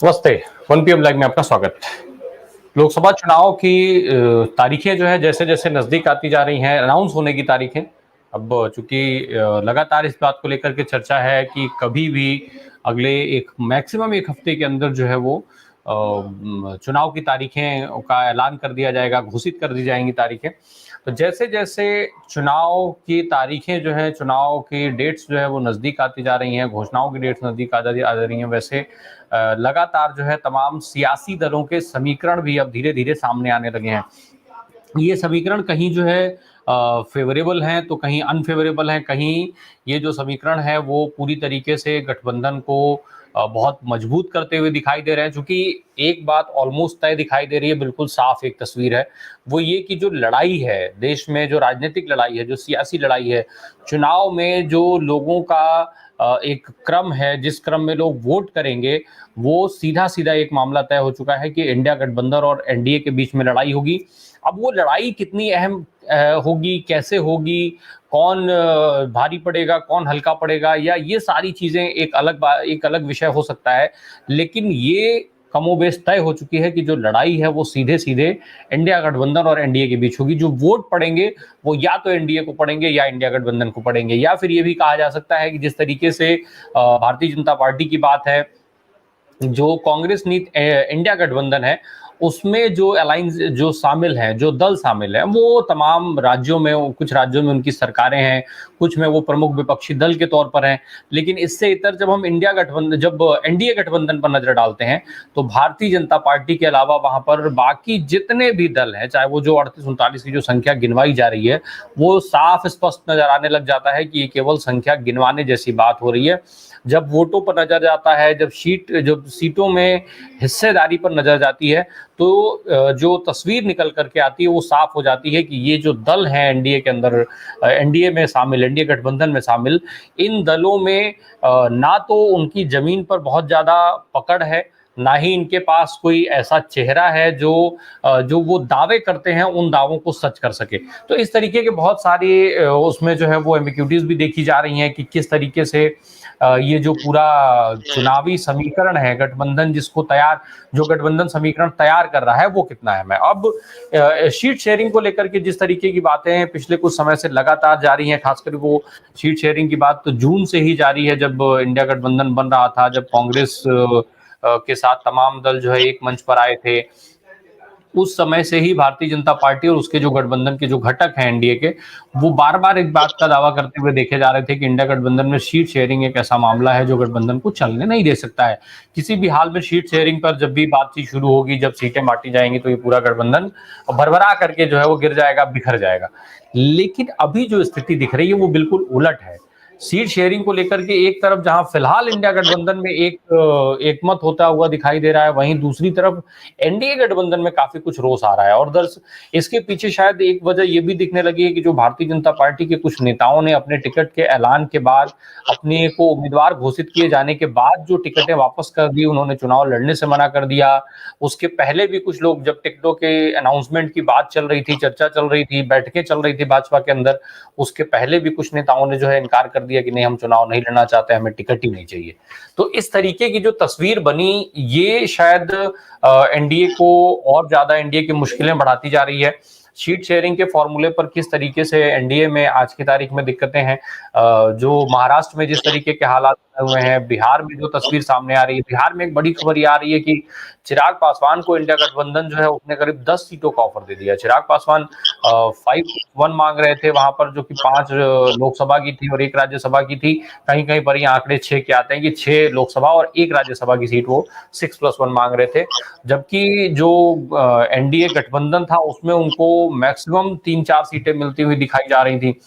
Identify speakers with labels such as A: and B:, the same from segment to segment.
A: नमस्ते। 1 PM live में आपका स्वागत। लोकसभा चुनाव की तारीखें जो है जैसे जैसे नजदीक आती जा रही हैं, अनाउंस होने की तारीखें। अब चूंकि लगातार इस बात को लेकर के चर्चा है कि कभी भी अगले एक मैक्सिमम 1 हफ्ते के अंदर जो है वो चुनाव की तारीखें का ऐलान कर दिया जाएगा, घोषित कर दी जाएंगी तारीखें। तो जैसे जैसे चुनाव की तारीखें जो है, चुनाव की डेट्स जो है वो नज़दीक आती जा रही हैं, घोषणाओं की डेट्स नज़दीक आ जा रही हैं, वैसे लगातार जो है तमाम सियासी दलों के समीकरण भी अब धीरे धीरे सामने आने लगे हैं। ये समीकरण कहीं जो है फेवरेबल हैं तो कहीं अनफेवरेबल हैं, कहीं ये जो समीकरण है वो पूरी तरीके से गठबंधन को बहुत मजबूत करते हुए दिखाई दे रहे हैं। चूंकि एक बात ऑलमोस्ट तय दिखाई दे रही है, बिल्कुल साफ एक तस्वीर है, वो ये कि जो लड़ाई है देश में, जो राजनीतिक लड़ाई है, जो सियासी लड़ाई है, चुनाव में जो लोगों का एक क्रम है, जिस क्रम में लोग वोट करेंगे, वो सीधा सीधा एक मामला तय हो चुका है कि इंडिया गठबंधन और एनडीए के बीच में लड़ाई होगी। अब वो लड़ाई कितनी अहम होगी, कैसे होगी, कौन भारी पड़ेगा, कौन हल्का पड़ेगा, या ये सारी चीजें एक अलग विषय हो सकता है। लेकिन ये कमोबेश तय हो चुकी है कि जो लड़ाई है वो सीधे सीधे इंडिया गठबंधन और एनडीए के बीच होगी। जो वोट पड़ेंगे वो या तो एनडीए को पड़ेंगे या इंडिया गठबंधन को पड़ेंगे, या फिर ये भी कहा जा सकता है कि जिस तरीके से भारतीय जनता पार्टी की बात है, जो कांग्रेस नीति इंडिया गठबंधन है, उसमें जो अलायंस जो शामिल हैं, जो दल शामिल हैं, वो तमाम राज्यों में, कुछ राज्यों में उनकी सरकारें हैं, कुछ में वो प्रमुख विपक्षी दल के तौर पर हैं। लेकिन इससे इतर जब हम जब एनडीए गठबंधन पर नजर डालते हैं, तो भारतीय जनता पार्टी के अलावा वहां पर बाकी जितने भी दल हैं, चाहे वो जो 38-39 की जो संख्या गिनवाई जा रही है, वो साफ स्पष्ट नजर आने लग जाता है कि ये केवल संख्या गिनवाने जैसी बात हो रही है। जब वोटों पर नजर जाता है, जब सीटों में हिस्सेदारी पर नजर जाती है, तो जो तस्वीर निकल करके आती है वो साफ हो जाती है कि ये जो दल हैं एनडीए के अंदर, एनडीए में शामिल, एनडीए गठबंधन में शामिल, इन दलों में ना तो उनकी जमीन पर बहुत ज्यादा पकड़ है, ना ही इनके पास कोई ऐसा चेहरा है जो वो दावे करते हैं उन दावों को सच कर सके। तो इस तरीके के बहुत सारे उसमें जो है वो एम्बिग्यूटीज भी देखी जा रही हैं कि किस तरीके से ये जो पूरा चुनावी समीकरण है, जो गठबंधन समीकरण तैयार कर रहा है, वो कितना अहम है। अब शीट शेयरिंग को लेकर के जिस तरीके की बातें पिछले कुछ समय से लगातार जारी हैं, खासकर वो शीट शेयरिंग की बात तो जून से ही जारी है, जब इंडिया गठबंधन बन रहा था, जब कांग्रेस के साथ तमाम दल जो है एक मंच पर आए थे। उस समय से ही भारतीय जनता पार्टी और उसके जो गठबंधन के जो घटक हैं एनडीए के, वो बार बार एक बात का दावा करते हुए देखे जा रहे थे कि इंडिया गठबंधन में सीट शेयरिंग एक ऐसा मामला है जो गठबंधन को चलने नहीं दे सकता है। किसी भी हाल में सीट शेयरिंग पर जब भी बातचीत शुरू होगी, जब सीटें बांटी जाएंगी, तो ये पूरा गठबंधन भरभरा करके जो है वो गिर जाएगा, बिखर जाएगा। लेकिन अभी जो स्थिति दिख रही है वो बिल्कुल उलट है। सीट शेयरिंग को लेकर के एक तरफ जहां फिलहाल इंडिया गठबंधन में एक मत होता हुआ दिखाई दे रहा है, वहीं दूसरी तरफ एनडीए गठबंधन में काफी कुछ रोष आ रहा है। और इसके पीछे शायद एक वजह ये भी दिखने लगी है कि जो भारतीय जनता पार्टी के कुछ नेताओं ने अपने टिकट के ऐलान के बाद, अपने को उम्मीदवार घोषित किए जाने के बाद जो टिकटें वापस कर दी, उन्होंने चुनाव लड़ने से मना कर दिया। उसके पहले भी कुछ लोग, जब टिकटों के अनाउंसमेंट की बात चल रही थी, चर्चा चल रही थी, बैठकें चल रही थी भाजपा के अंदर, उसके पहले भी कुछ नेताओं ने जो है इनकार कर दिया कि नहीं, हम चुनाव नहीं लड़ना चाहते, हमें टिकट ही नहीं चाहिए। तो इस तरीके की जो तस्वीर बनी, ये शायद एनडीए को और ज्यादा, एनडीए की मुश्किलें बढ़ाती जा रही है। शीट शेयरिंग के फॉर्मूले पर किस तरीके से एनडीए में आज की तारीख में दिक्कतें हैं, जो महाराष्ट्र में जिस तरीके के हालात हुए हैं, बिहार में जो तस्वीर सामने आ रही है, बिहार में एक बड़ी खबर ये आ रही है कि चिराग पासवान को इंडिया गठबंधन जो है उसने करीब 10 सीटों का ऑफर दे दिया। चिराग पासवान 5+1 मांग रहे थे वहां पर, जो कि 5 लोकसभा की थी और 1 राज्यसभा की थी। कहीं कहीं पर ये आंकड़े 6 के आते हैं कि 6 लोकसभा और 1 राज्यसभा की सीट वो 6+1 मांग रहे थे। जबकि जो एनडीए गठबंधन था उसमें उनको मैक्सिमम 3-4 सीटें मिलती हुई दिखाई जा रही थी।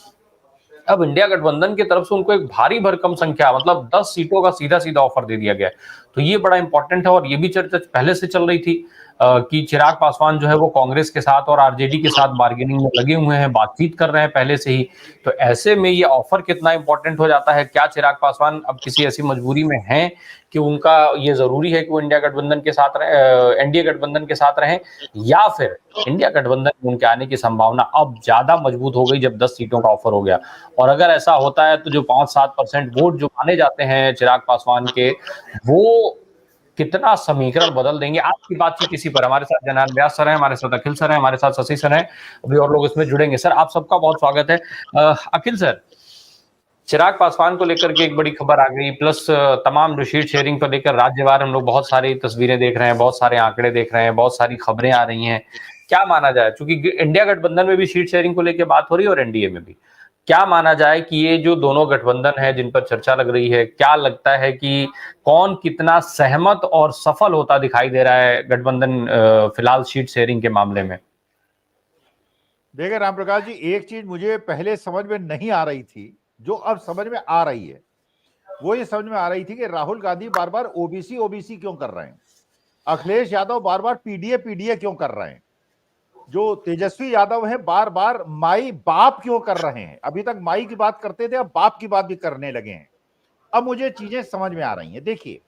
A: अब इंडिया गठबंधन की तरफ से उनको एक भारी भरकम संख्या, मतलब 10 सीटों का सीधा सीधा ऑफर दे दिया गया है। तो ये बड़ा इंपॉर्टेंट है और ये भी चर्चा पहले से चल रही थी। कि चिराग पासवान जो है वो कांग्रेस के साथ और आरजेडी के साथ बार्गेनिंग में लगे हुए हैं, बातचीत कर रहे हैं पहले से ही। तो ऐसे में ये ऑफर कितना इंपॉर्टेंट हो जाता है? क्या चिराग पासवान अब किसी ऐसी मजबूरी में हैं कि उनका ये जरूरी है कि वो इंडिया गठबंधन के साथ एनडीए गठबंधन के साथ रहें, या फिर इंडिया गठबंधन में उनके आने की संभावना अब ज्यादा मजबूत हो गई जब 10 सीटों का ऑफर हो गया? और अगर ऐसा होता है तो जो 5-7% वोट जो माने जाते हैं चिराग पासवान के, वो कितना समीकरण बदल देंगे? आज की बातचीत इसी पर। हमारे साथ जनार्दन व्यास सर हैं, हमारे साथ अखिल सर हैं, हमारे साथ शशि सर हैं, अभी और लोग इसमें जुड़ेंगे। सर आप सबका बहुत स्वागत है। अखिल सर, चिराग पासवान को लेकर के एक बड़ी खबर आ गई, प्लस तमाम जो शीट शेयरिंग को लेकर राज्यवार हम लोग बहुत सारी तस्वीरें देख रहे हैं, बहुत सारे आंकड़े देख रहे हैं, बहुत सारी खबरें आ रही हैं। क्या माना जाए, क्योंकि इंडिया गठबंधन में भी शीट शेयरिंग को लेकर बात हो रही है और एनडीए में भी, क्या माना जाए कि ये जो दोनों गठबंधन है जिन पर चर्चा लग रही है, क्या लगता है कि कौन कितना सहमत और सफल होता दिखाई दे रहा है गठबंधन फिलहाल शीट शेयरिंग के मामले में?
B: देखिए राम प्रकाश जी, एक चीज मुझे पहले समझ में नहीं आ रही थी, जो अब समझ में आ रही है, वो ये समझ में आ रही थी कि राहुल गांधी बार बार ओबीसी ओबीसी क्यों कर रहे हैं, अखिलेश यादव बार बार पीडीए पीडीए क्यों कर रहे हैं, जो तेजस्वी यादव है बार बार माई बाप क्यों कर रहे हैं। अभी तक माई की बात करते थे, अब बाप की बात भी करने लगे हैं। अब मुझे चीजें समझ में आ रही हैं। देखिए,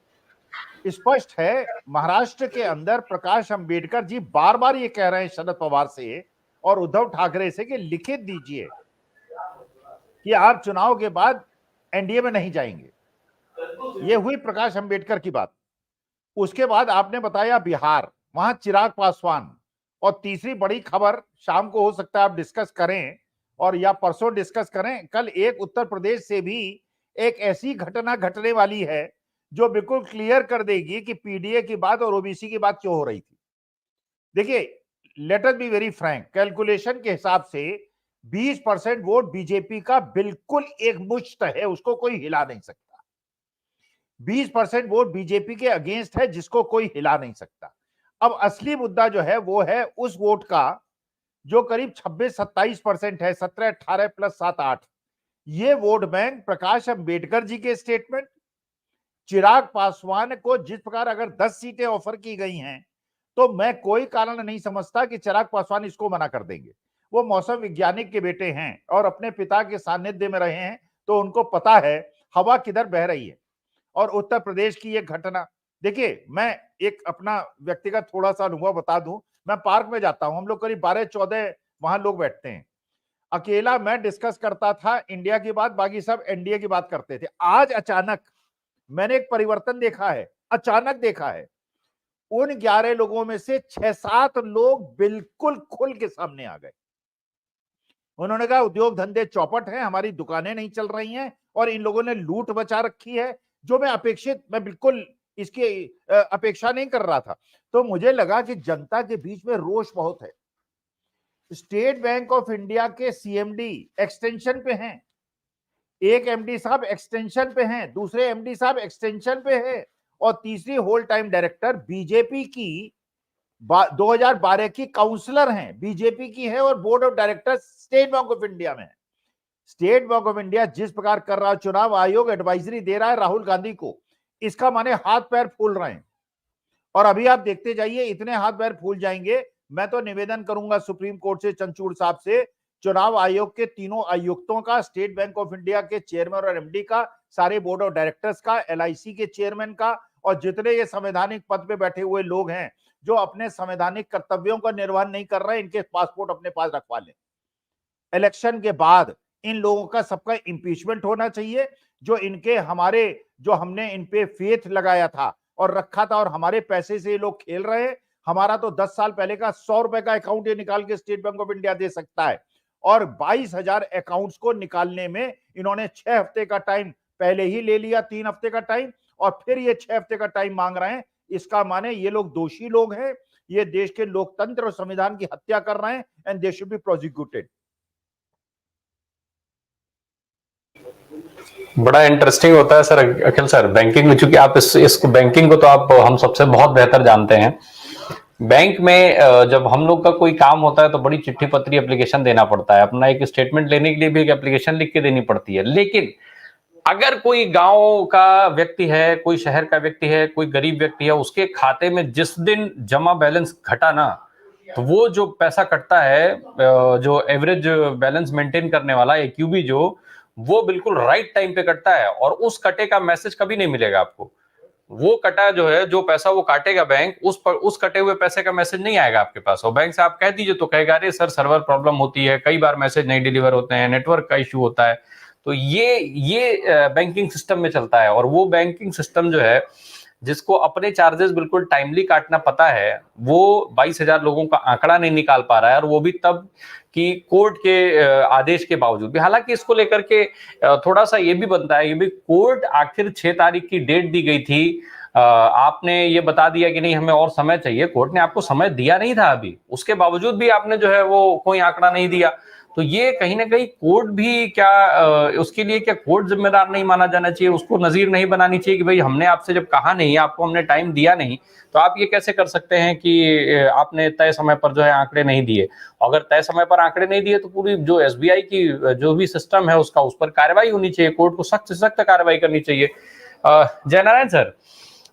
B: स्पष्ट है, महाराष्ट्र के अंदर प्रकाश अंबेडकर जी बार बार ये कह रहे हैं शरद पवार से और उद्धव ठाकरे से कि लिखित दीजिए कि आप चुनाव के बाद एनडीए में नहीं जाएंगे। ये हुई प्रकाश अंबेडकर की बात। उसके बाद आपने बताया बिहार, वहां चिराग पासवान, और तीसरी बड़ी खबर शाम को हो सकता है आप डिस्कस करें और या परसों डिस्कस करें, कल एक उत्तर प्रदेश से भी एक ऐसी घटना घटने वाली है जो बिल्कुल क्लियर कर देगी कि पीडीए की बात और ओबीसी की बात क्यों हो रही थी। देखिए, let us be very Frank, calculation के हिसाब से 20% वोट बीजेपी का बिल्कुल एक मुश्त है, उसको कोई हिला नहीं सकता। 20% वोट बीजेपी के अगेंस्ट है, जिसको कोई हिला नहीं सकता। अब असली मुद्दा जो है वो है उस वोट का जो करीब 26-27% है, 17-18 प्लस 7-8, ये वोट बैंक प्रकाश अंबेडकर जी के स्टेटमेंट, चिराग पासवान को जिस प्रकार अगर 10 सीटें ऑफर की गई हैं, तो मैं कोई कारण नहीं समझता कि चिराग पासवान इसको मना कर देंगे। वो मौसम वैज्ञानिक के बेटे हैं और अपने पिता के सानिध्य में रहे हैं, तो उनको पता है हवा किधर बह रही है। और उत्तर प्रदेश की ये घटना, देखिए मैं एक अपना व्यक्तिगत थोड़ा सा अनुभव बता दूं, मैं पार्क में जाता हूं, हम लोग करीब 12-14 वहां लोग बैठते हैं, अकेला मैं डिस्कस करता था इंडिया की बात, बाकी सब एनडीए की बात करते थे। आज अचानक मैंने एक परिवर्तन देखा है, अचानक देखा है। उन 11 लोगों में से 6-7 लोग बिल्कुल खुल के सामने आ गए। उन्होंने कहा उद्योग धंधे चौपट हैं, हमारी दुकानें नहीं चल रही हैं और इन लोगों ने लूट बचा रखी है, जो मैं बिल्कुल इसकी अपेक्षा नहीं कर रहा था। तो मुझे लगा कि जनता के बीच में रोष बहुत है। स्टेट बैंक ऑफ इंडिया के सीएमडी एक्सटेंशन पे हैं, एक एमडी साहब एक्सटेंशन पे हैं, दूसरे एमडी साहब एक्सटेंशन पे हैं, और तीसरी होल टाइम डायरेक्टर बीजेपी की 2012 की काउंसलर हैं, बीजेपी की है और board of director state bank of India में है। स्टेट बैंक ऑफ इंडिया जिस प्रकार कर रहा है, चुनाव आयोग एडवाइजरी दे रहा है राहुल गांधी को, इसका माने हाथ पैर फूल रहे हैं। और अभी आप देखते जाइए, इतने हाथ पैर फूल जाएंगे। मैं तो निवेदन करूंगा सुप्रीम कोर्ट से, चंद्रचूड़ साहब से, चुनाव आयोग के तीनों आयुक्तों का, स्टेट बैंक ऑफ इंडिया के चेयरमैन और एमडी का, सारे बोर्ड ऑफ डायरेक्टर्स का, एलआईसी के चेयरमैन का, और जितने ये संवैधानिक पद पे बैठे हुए लोग हैं जो अपने संवैधानिक कर्तव्यों का निर्वहन नहीं कर रहे हैं, इनके पासपोर्ट अपने पास रखवा लें। इलेक्शन के बाद इन लोगों का सबका इंपीचमेंट होना चाहिए, जो हमने इन पे फेथ लगाया था और रखा था, और हमारे पैसे से ये लोग खेल रहे हैं। हमारा तो 10 साल पहले का 100 रुपए का अकाउंट ये निकाल के स्टेट बैंक ऑफ इंडिया दे सकता है, और 22,000 अकाउंट्स को निकालने में इन्होंने 6 हफ्ते का टाइम पहले ही ले लिया, 3 हफ्ते का टाइम, और फिर ये 6 हफ्ते का टाइम मांग रहे हैं। इसका माने ये लोग दोषी लोग हैं, ये देश के लोकतंत्र और संविधान की हत्या कर रहे हैं, and they should be prosecuted.
A: बड़ा इंटरेस्टिंग होता है सर अखिल सर बैंकिंग में, चूंकि आप इस बैंकिंग को तो आप हम सबसे बहुत बेहतर जानते हैं। बैंक में जब हम लोग का कोई काम होता है तो बड़ी चिट्ठी पत्री एप्लीकेशन देना पड़ता है, अपना एक स्टेटमेंट लेने के लिए भी एक एप्लीकेशन लिख के देनी पड़ती है। लेकिन अगर कोई गांव का व्यक्ति है, कोई शहर का व्यक्ति है, कोई गरीब व्यक्ति है, उसके खाते में जिस दिन जमा बैलेंस घटा ना, तो वो जो पैसा कटता है, जो एवरेज बैलेंस मेंटेन करने वाला एक्यूबी जो, वो बिल्कुल राइट टाइम पे कटता है और उस कटे का मैसेज कभी नहीं मिलेगा आपको। वो कटा जो है, जो पैसा वो काटेगा बैंक, उस कटे हुए पैसे का मैसेज नहीं आएगा आपके पास। और बैंक से आप कह दीजिए तो कहेगा अरे सर सर्वर प्रॉब्लम होती है, कई बार मैसेज नहीं डिलीवर होते हैं, नेटवर्क का इश्यू होता है। तो ये बैंकिंग सिस्टम में चलता है। और वो बैंकिंग सिस्टम जो है, जिसको अपने चार्जेस बिल्कुल टाइमली काटना पता है, वो 22,000 लोगों का आंकड़ा नहीं निकाल पा रहा है, और वो भी तब कि कोर्ट के आदेश के बावजूद भी। हालांकि इसको लेकर के थोड़ा सा ये भी बनता है, ये भी कोर्ट आखिर 6 तारीख की डेट दी गई थी, आपने ये बता दिया कि नहीं हमें और समय चाहिए। कोर्ट ने आपको समय दिया नहीं था अभी, उसके बावजूद भी आपने जो है वो कोई आंकड़ा नहीं दिया। तो ये कहीं ना कहीं कोर्ट भी क्या, उसके लिए क्या कोर्ट जिम्मेदार नहीं माना जाना चाहिए, उसको नजीर नहीं बनानी चाहिए कि भाई हमने आपसे जब कहा नहीं, आपको हमने टाइम दिया नहीं, तो आप ये कैसे कर सकते हैं कि आपने तय समय पर जो है आंकड़े नहीं दिए। अगर तय समय पर आंकड़े नहीं दिए तो पूरी जो एसबीआई की जो भी सिस्टम है उसका, उस पर कार्रवाई होनी चाहिए, कोर्ट को सख्त से सख्त कार्रवाई करनी चाहिए। जयनारायण सर,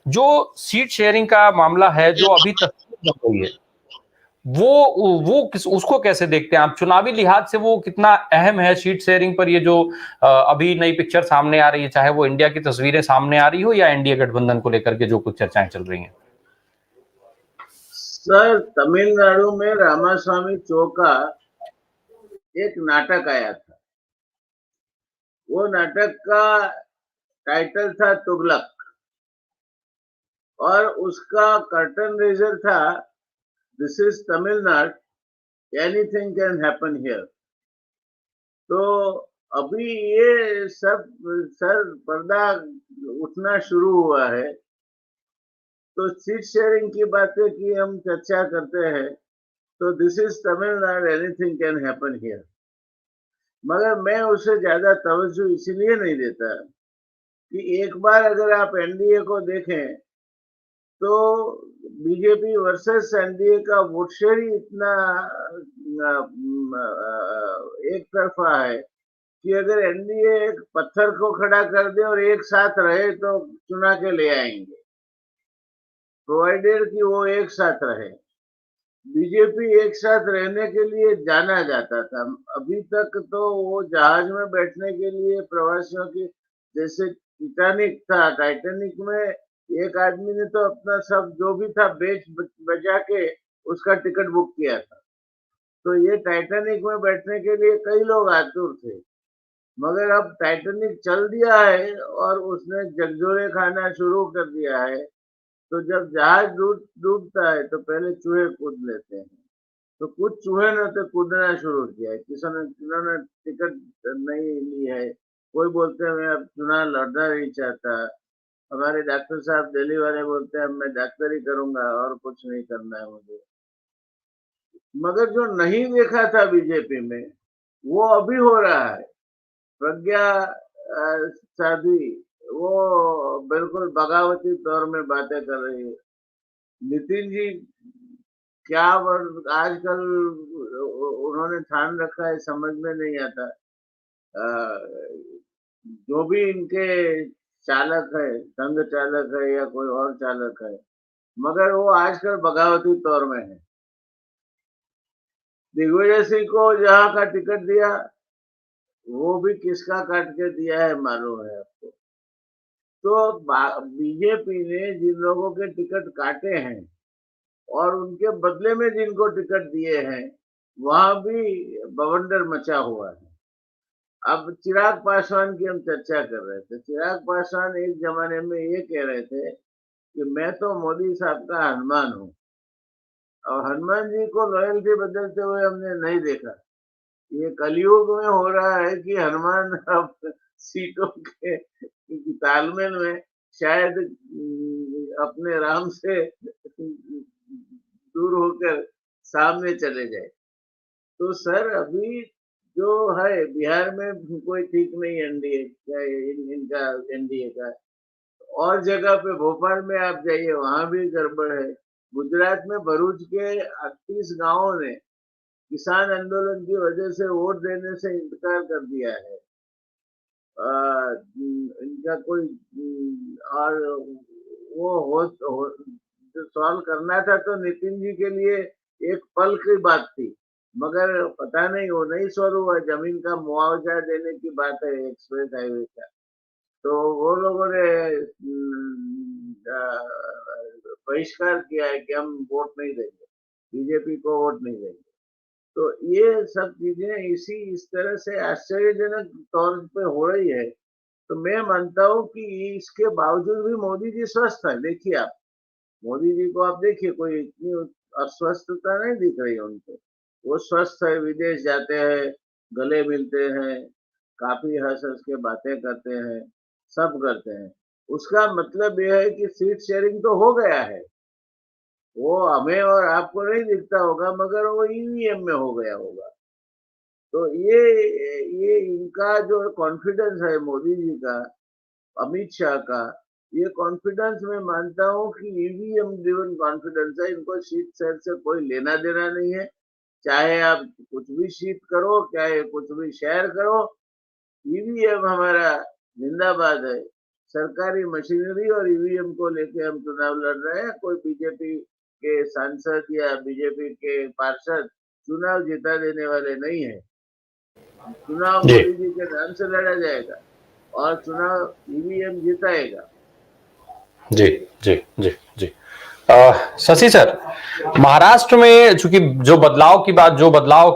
A: जो सीट शेयरिंग का मामला है, जो अभी तस्वीर बन रही है, उसको कैसे देखते हैं आप? चुनावी लिहाज से वो कितना अहम है सीट शेयरिंग पर? ये जो अभी नई पिक्चर सामने आ रही है, चाहे वो इंडिया की तस्वीरें सामने आ रही हो या एनडीए गठबंधन को लेकर के जो कुछ चर्चाएं चल रही हैं।
C: सर, तमिलनाडु में रामास्वामी चौका एक नाटक आया था। वो नाटक का टाइटल था तुगलक, और उसका कर्टन रेजर था this is Tamil Nadu, anything can happen here. तो अभी ये सब सर पर्दा उठना शुरू हुआ है। तो सीट शेयरिंग की बातें की हम चर्चा करते हैं, तो this is Tamil Nadu, anything can happen here. मगर मैं उसे ज्यादा तवज्जो इसलिए नहीं देता कि एक बार अगर आप एनडीए को देखें तो बीजेपी वर्सेस एनडीए का वोट शेयर ही इतना एक तरफा है कि अगर एनडीए एक पत्थर को खड़ा कर दे और एक साथ रहे तो चुना के ले आएंगे, प्रोवाइडेड कि वो एक साथ रहे। बीजेपी एक साथ रहने के लिए जाना जाता था। अभी तक तो वो जहाज में बैठने के लिए प्रवासियों की, जैसे टिटैनिक था, टाइटैनिक में एक आदमी ने तो अपना सब जो भी था बेच बचा के उसका टिकट बुक किया था। तो ये टाइटैनिक में बैठने के लिए कई लोग आतुर थे। मगर अब टाइटैनिक चल दिया है और उसने झकझोरे खाना शुरू कर दिया है। तो जब जहाज डूबता है तो पहले चूहे कूद लेते हैं। तो कुछ चूहे ने तो कूदना शुरू किया है, किन्होंने टिकट नहीं ली है। कोई बोलते हैं मैं अब चुनाव लड़ना नहीं चाहता। हमारे डॉक्टर साहब दिल्ली वाले बोलते हैं मैं डॉक्टरी करूंगा और कुछ नहीं करना है मुझे। मगर जो नहीं देखा था बीजेपी में वो अभी हो रहा है। प्रज्ञा साध्वी वो बिल्कुल बगावती तौर में बातें कर रही है। नितिन जी क्या आजकल उन्होंने ठान रखा है समझ में नहीं आता। जो भी इनके चालक है, संघ चालक है या कोई और चालक है, मगर वो आजकल बगावती तौर में है। दिग्विजय सिंह को जहां का टिकट दिया वो भी किसका काट के दिया है मालूम है आपको। तो बीजेपी ने जिन लोगों के टिकट काटे हैं और उनके बदले में जिनको टिकट दिए हैं वहां भी बवंडर मचा हुआ है। अब चिराग पासवान की हम चर्चा कर रहे थे। चिराग पासवान एक जमाने में ये कह रहे थे कि मैं तो मोदी साहब का हनुमान हूँ, और हनुमान जी को लॉयल्टी बदलते हुए हमने नहीं देखा। ये कलयुग में हो रहा है कि हनुमान अब सीटों के तालमेल में शायद अपने राम से दूर होकर सामने चले जाए। तो सर अभी जो है बिहार में कोई ठीक नहीं एनडीए का, इनका एनडीए का। और जगह पे भोपाल में आप जाइए वहां भी गड़बड़ है। गुजरात में भरूच के 38 गांवों ने किसान आंदोलन की वजह से वोट देने से इनकार कर दिया है। इनका कोई और वो जो सॉल्व करना था तो नितिन जी के लिए एक पल की बात थी, मगर पता नहीं वो नहीं सॉल्व हुआ। जमीन का मुआवजा देने की बात है एक्सप्रेस हाईवे का, तो वो लोगों ने बहिष्कार किया है कि हम वोट नहीं देंगे, बीजेपी को वोट नहीं देंगे। तो ये सब चीजें इस तरह से आश्चर्यजनक तौर पे हो रही है। तो मैं मानता हूँ कि इसके बावजूद भी मोदी जी स्वस्थ है। देखिए आप मोदी जी को आप देखिए, कोई इतनी अस्वस्थता नहीं दिख रही है उनको। वो स्वस्थ है, विदेश जाते हैं, गले मिलते हैं, काफी हंस हंस के बातें करते हैं, सब करते हैं। उसका मतलब यह है कि सीट शेयरिंग तो हो गया है, वो हमें और आपको नहीं दिखता होगा, मगर वो ईवीएम में हो गया होगा। तो ये इनका जो कॉन्फिडेंस है मोदी जी का, अमित शाह का, ये कॉन्फिडेंस मैं मानता हूँ कि ईवीएम ड्रिवन कॉन्फिडेंस है। इनको सीट शेयर से कोई लेना देना नहीं है। चाहे आप कुछ भी सीट करो, चाहे कुछ भी शेयर करो, ईवीएम हमारा जिंदाबाद है। सरकारी मशीनरी और ईवीएम को लेके हम चुनाव लड़ रहे हैं। कोई बीजेपी के सांसद या बीजेपी के पार्षद चुनाव जिता देने वाले नहीं है। चुनाव
A: जी
C: मोदी जी के नाम से लड़ा जाएगा और चुनाव ईवीएम जिताएगा।
A: जी जी जी जी। शशि सर, महाराष्ट्र में चूंकि जो बदलाव की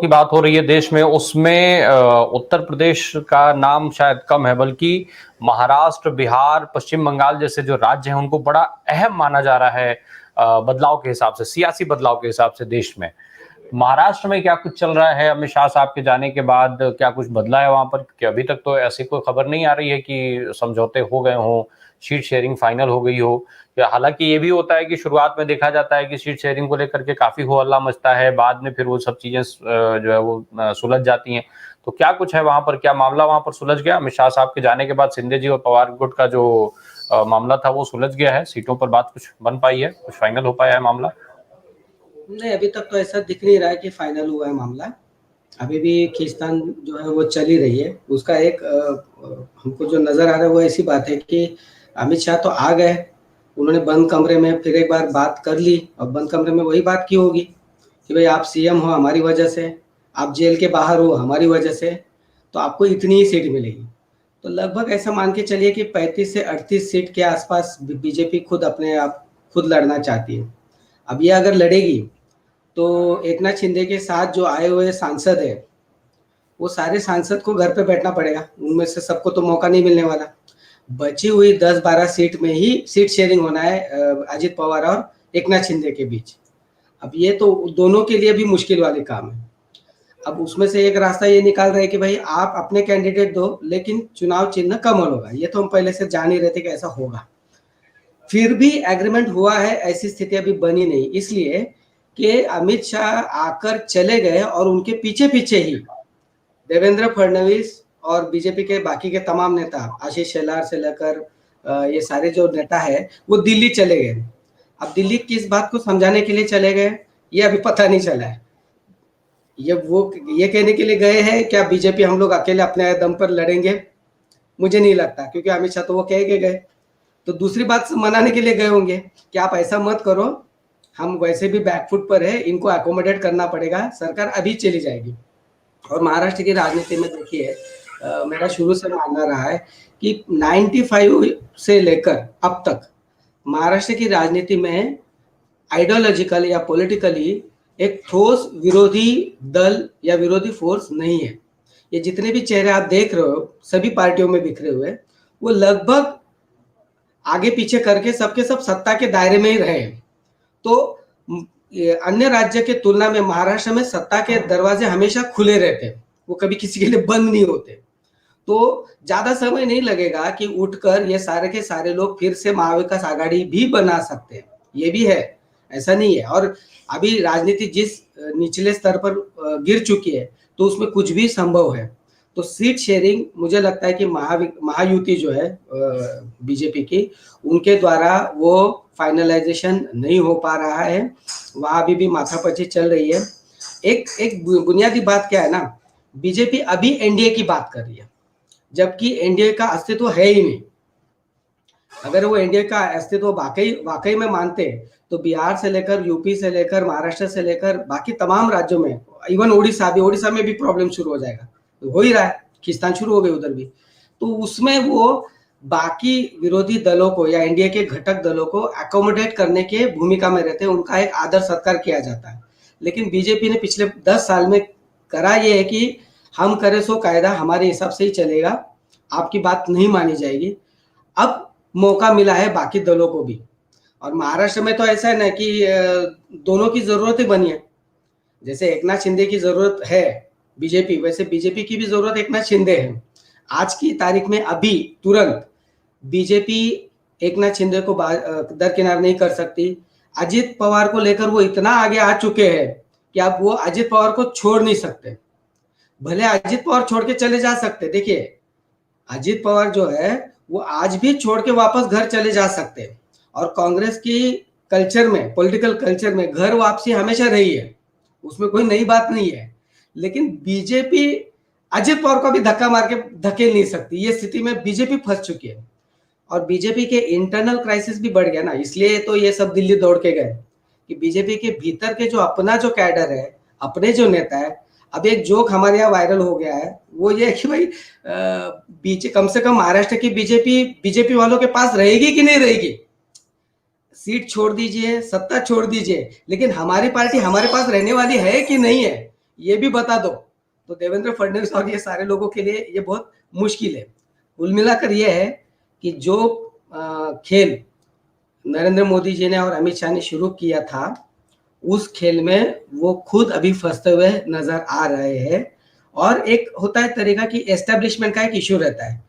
A: बात हो रही है देश में, उसमें उत्तर प्रदेश का नाम शायद कम है, बल्कि महाराष्ट्र, बिहार, पश्चिम बंगाल जैसे जो राज्य हैं उनको बड़ा अहम माना जा रहा है बदलाव के हिसाब से, सियासी बदलाव के हिसाब से देश में। महाराष्ट्र में क्या कुछ चल रहा है अमित शाह साहब के जाने के बाद? क्या कुछ बदला है वहां पर? कि अभी तक तो ऐसी कोई खबर नहीं आ रही है कि समझौते हो गए हों, सीट शेयरिंग फाइनल हो गई हो। हालांकि ये भी होता है कि शुरुआत में देखा जाता है कि सीट शेयरिंग को लेकर के काफी हो हल्ला मचता है, बाद में फिर वो सब चीजें जो है वो सुलझ जाती हैं। तो क्या कुछ है वहां पर? क्या मामला वहां पर सुलझ गया? अमित शाह साहब के जाने के बाद शिंदे जी और पवार गुट का जो मामला था वो सुलझ गया है? सीटों पर बात कुछ बन पाई है? कुछ फाइनल हो पाया है मामला?
D: नहीं, अभी तक तो ऐसा दिख नहीं रहा है कि फाइनल हुआ है मामला। अभी भी खींचतान जो है वो चल ही रही है। उसका एक हमको जो नजर आ रहा है वो ऐसी बात है कि अमित शाह तो आ गए, उन्होंने बंद कमरे में फिर एक बार बात कर ली, और बंद कमरे में वही बात की होगी कि भाई आप सीएम हो हमारी वजह से, आप जेल के बाहर हो हमारी वजह से, तो आपको इतनी ही सीट मिलेगी। तो लगभग ऐसा मान के चलिए कि 35 से 38 सीट के आसपास बीजेपी खुद लड़ना चाहती है। अब ये अगर लड़ेगी तो एकनाथ शिंदे के साथ जो आए हुए सांसद है, वो सारे सांसद को घर पे बैठना पड़ेगा, उनमें से सबको तो मौका नहीं मिलने वाला। बची हुई 10-12 सीट में ही सीट शेयरिंग होना है अजित पवार और एकनाथ शिंदे के बीच। अब ये तो दोनों के लिए भी मुश्किल वाले काम है। अब उसमें से एक रास्ता ये निकाल रहे हैं कि भाई आप अपने कैंडिडेट दो, लेकिन चुनाव चिन्ह कमल होगा। ये तो हम पहले से जान ही रहे थे कि ऐसा होगा। फिर भी एग्रीमेंट हुआ है, ऐसी स्थिति अभी बनी नहीं, इसलिए कि अमित शाह आकर चले गए और उनके पीछे पीछे ही देवेंद्र फडणवीस और बीजेपी के बाकी के तमाम नेता, आशीष शेलार से लेकर ये सारे जो नेता है वो दिल्ली चले गए। अब दिल्ली किस बात को समझाने के लिए चले गए ये अभी पता नहीं चला है। ये कहने के लिए गए हैं क्या बीजेपी हम लोग अकेले अपने दम पर लड़ेंगे? मुझे नहीं लगता, क्योंकि अमित शाह तो वो कह के गए। तो दूसरी बात मनाने के लिए गए होंगे कि आप ऐसा मत करो, हम वैसे भी बैकफुट पर है, इनको अकोमोडेट करना पड़ेगा, सरकार अभी चली जाएगी। और महाराष्ट्र की राजनीति में देखिए, मेरा शुरू से मानना रहा है कि 95 से लेकर अब तक महाराष्ट्र की राजनीति में आइडियोलॉजिकल या पॉलिटिकली एक ठोस विरोधी दल या विरोधी फोर्स नहीं है। ये जितने भी चेहरे आप देख रहे हो सभी पार्टियों में बिखरे हुए, वो लगभग आगे पीछे करके सबके सब सत्ता के दायरे में ही रहे। तो अन्य राज्य के तुलना में महाराष्ट्र में सत्ता के दरवाजे हमेशा खुले रहते हैं, वो कभी किसी के लिए बंद नहीं होते। तो ज्यादा समय नहीं लगेगा कि उठकर ये सारे के सारे लोग फिर से महाविकास आघाड़ी भी बना सकते हैं, ये भी है, ऐसा नहीं है। और अभी राजनीति जिस निचले स्तर पर गिर चुकी है तो उसमें कुछ भी संभव है। तो सीट शेयरिंग मुझे लगता है कि महायुति जो है बीजेपी की, उनके द्वारा वो फाइनलाइजेशन नहीं हो पा रहा है, वहां अभी भी माथापच्ची चल रही है। एक बुनियादी बात क्या है ना, बीजेपी अभी एनडीए की बात कर रही है, जबकि एनडीए का अस्तित्व है ही नहीं। अगर वो एनडीए का अस्तित्व वाकई में मानते तो बिहार से लेकर यूपी से लेकर महाराष्ट्र से लेकर बाकी तमाम राज्यों में, इवन ओडिशा में भी प्रॉब्लम शुरू हो जाएगा, हो ही रहा है, खींचतान शुरू हो गई उधर भी। तो उसमें वो बाकी विरोधी दलों को या एनडीए के घटक दलों को अकोमोडेट करने के भूमिका में रहते हैं, उनका एक आदर सत्कार किया जाता है। लेकिन बीजेपी ने पिछले 10 साल में करा ये है कि हम करें सो कायदा हमारे हिसाब से ही चलेगा, आपकी बात नहीं मानी जाएगी। अब मौका मिला है बाकी दलों को भी, और महाराष्ट्र में तो ऐसा है ना कि दोनों की जरूरत ही बनी है। जैसे एकनाथ शिंदे की जरूरत है बीजेपी, वैसे बीजेपी की भी जरूरत एकनाथ शिंदे है। आज की तारीख में अभी तुरंत बीजेपी एकनाथ शिंदे को दरकिनार नहीं कर सकती। अजित पवार को लेकर वो इतना आगे आ चुके हैं कि अब वो अजित पवार को छोड़ नहीं सकते। भले अजित पवार छोड़ के चले जा सकते, देखिए अजित पवार जो है वो आज भी छोड़ के वापस घर चले जा सकते हैं, और कांग्रेस की कल्चर में, पॉलिटिकल कल्चर में घर वापसी हमेशा रही है, उसमें कोई नई बात नहीं है। लेकिन बीजेपी अजित पवार को भी धक्का मार के धकेल नहीं सकती, ये स्थिति में बीजेपी फंस चुकी है। और बीजेपी के इंटरनल क्राइसिस भी बढ़ गया ना, इसलिए तो ये सब दिल्ली दौड़ के गए कि बीजेपी के भीतर के जो अपना जो कैडर है, अपने जो नेता है, अब एक जोक हमारे यहाँ वायरल हो गया है, वो ये है कि भाई कम से कम महाराष्ट्र की बीजेपी वालों के पास रहेगी कि नहीं रहेगी। सीट छोड़ दीजिए, सत्ता छोड़ दीजिए, लेकिन हमारी पार्टी हमारे पास रहने वाली है कि नहीं है, ये भी बता दो। तो देवेंद्र फडणवीस और ये सारे लोगों के लिए ये बहुत मुश्किल है। कुल मिलाकर ये है कि जो खेल नरेंद्र मोदी जी ने और अमित शाह ने शुरू किया था, उस खेल में वो खुद अभी फंसते हुए नजर आ रहे हैं। और एक होता है तरीका कि एस्टेब्लिशमेंट का एक इश्यू रहता है,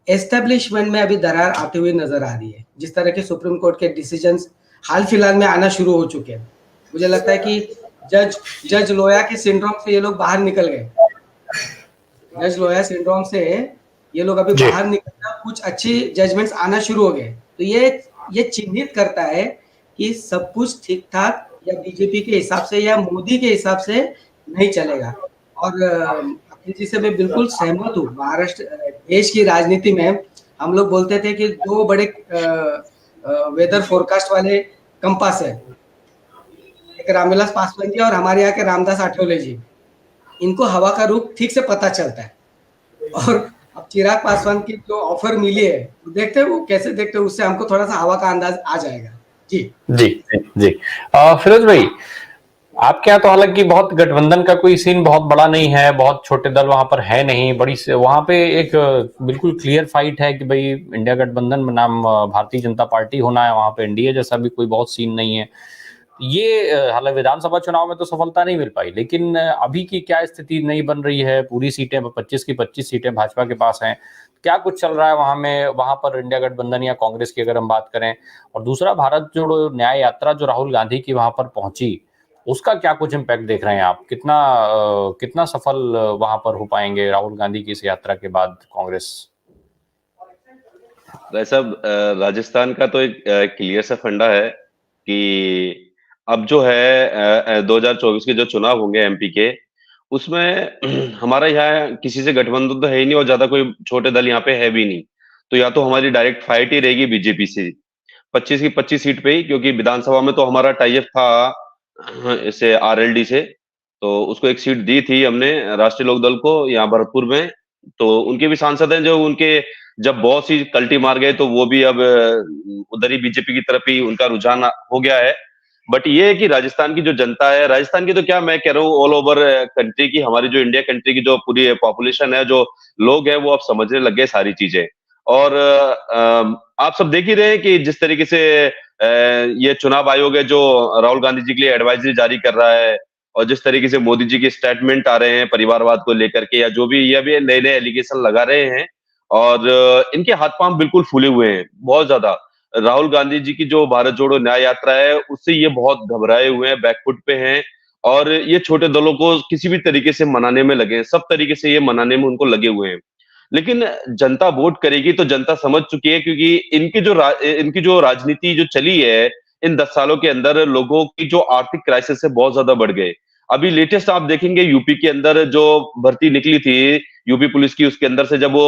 D: एस्टेब्लिशमेंट में अभी दरार आती हुई नजर आ रही है। जिस तरह के सुप्रीम कोर्ट के डिसीजंस हाल फिलहाल में आना शुरू हो चुके हैं, मुझे लगता है कि जज लोया के सिंड्रोम से ये लोग बाहर निकल गए। जज लोया सिंड्रोम से ये लोग अभी बाहर निकल, कुछ अच्छी जजमेंट्स आना शुरू हो गए। तो ये चिन्हित करता है कि सब कुछ ठीक ठाक या बीजेपी के हिसाब से या मोदी के हिसाब से नहीं चलेगा। और अखिल जी से मैं बिल्कुल सहमत हूँ। महाराष्ट्र देश की राजनीति में हम लोग बोलते थे कि दो बड़े वेदर फोरकास्ट वाले कंपास है, एक रामविलास पासवान जी और हमारे यहाँ के रामदास आठवले जी। इनको हवा का रुख ठीक से पता चलता है। और अब चिराग पासवान की जो ऑफर मिली है, देखते हैं वो कैसे देखते हैं, उससे हमको थोड़ा सा हवा का अंदाज आ जाएगा। जी
A: जी जी जी। फिरोज भाई, आपके यहाँ तो हालांकि बहुत गठबंधन का कोई सीन बहुत बड़ा नहीं है, बहुत छोटे दल वहां पर है नहीं, बड़ी वहां पे एक बिल्कुल क्लियर फाइट है कि भाई इंडिया गठबंधन में नाम भारतीय जनता पार्टी होना है, वहां पे एनडीए जैसा भी कोई बहुत सीन नहीं है। ये हालांकि विधानसभा चुनाव में तो सफलता नहीं मिल पाई, लेकिन अभी की क्या स्थिति नहीं बन रही है? पूरी सीटें 25 की 25 सीटें भाजपा के पास हैं, क्या कुछ चल रहा है वहां में, वहां पर इंडिया गठबंधन या कांग्रेस की अगर हम बात करें? और दूसरा, भारत जोड़ो न्याय यात्रा जो राहुल गांधी की वहां पर पहुंची, उसका क्या कुछ इम्पैक्ट देख रहे हैं आप? कितना सफल वहां पर हो पाएंगे राहुल गांधी की इस यात्रा के बाद कांग्रेस?
E: भाई साहब, राजस्थान का तो एक क्लियर सा फंडा है कि अब जो है 2024 के जो चुनाव होंगे एमपी के, उसमें हमारा यहाँ किसी से गठबंधन तो है ही नहीं और ज्यादा कोई छोटे दल यहाँ पे है भी नहीं। तो या तो हमारी डायरेक्ट फाइट ही रहेगी बीजेपी से 25 की 25 सीट पे ही, क्योंकि विधानसभा में तो हमारा टाई अप था इससे आरएलडी से, तो उसको एक सीट दी थी हमने राष्ट्रीय लोकदल को यहाँ भरतपुर में। तो उनके भी सांसद हैं जो उनके जब बहुत सी कल्टी मार गए तो वो भी अब उधर ही बीजेपी की तरफ ही उनका रुझान हो गया है। बट ये है कि राजस्थान की जो जनता है, राजस्थान की तो क्या मैं कह रहा हूँ, ऑल ओवर कंट्री की, हमारी जो इंडिया कंट्री की जो पूरी पॉपुलेशन है, जो लोग हैं, वो अब समझने लग गए सारी चीजें। और आप सब देख ही रहे हैं कि जिस तरीके से ये चुनाव आयोग है जो राहुल गांधी जी के लिए एडवाइजरी जारी कर रहा है, और जिस तरीके से मोदी जी के स्टेटमेंट आ रहे हैं परिवारवाद को लेकर के, या जो भी ये भी नए नए एलिगेशन लगा रहे हैं, और इनके हाथ पांव बिल्कुल फूले हुए हैं बहुत ज्यादा। राहुल गांधी जी की जो भारत जोड़ो न्याय यात्रा है, उससे ये बहुत घबराए हुए हैं, बैकफुट पे हैं, और ये छोटे दलों को किसी भी तरीके से मनाने में लगे हैं, सब तरीके से ये मनाने में उनको लगे हुए हैं। लेकिन जनता वोट करेगी तो जनता समझ चुकी है, क्योंकि इनकी जो राजनीति जो चली है इन 10 सालों के अंदर, लोगों की जो आर्थिक क्राइसिस है बहुत ज्यादा बढ़ गए। अभी लेटेस्ट आप देखेंगे यूपी के अंदर जो भर्ती निकली थी यूपी पुलिस की, उसके अंदर से जब वो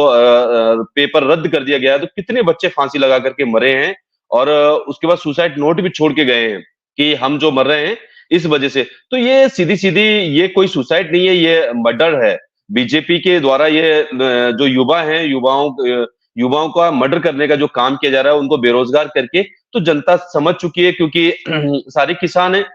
E: पेपर रद्द कर दिया गया तो कितने बच्चे फांसी लगा करके मरे हैं और उसके बाद सुसाइड नोट भी छोड़ के गए हैं कि हम जो मर रहे हैं इस वजह से। तो ये सीधी सीधी ये कोई सुसाइड नहीं है, ये मर्डर है। बीजेपी के द्वारा ये जो युवा हैं, युवाओं का मर्डर करने का जो काम किया जा रहा है, उनको बेरोजगार करके, तो जनता समझ चुकी है क्योंकि सारे किसान हैं।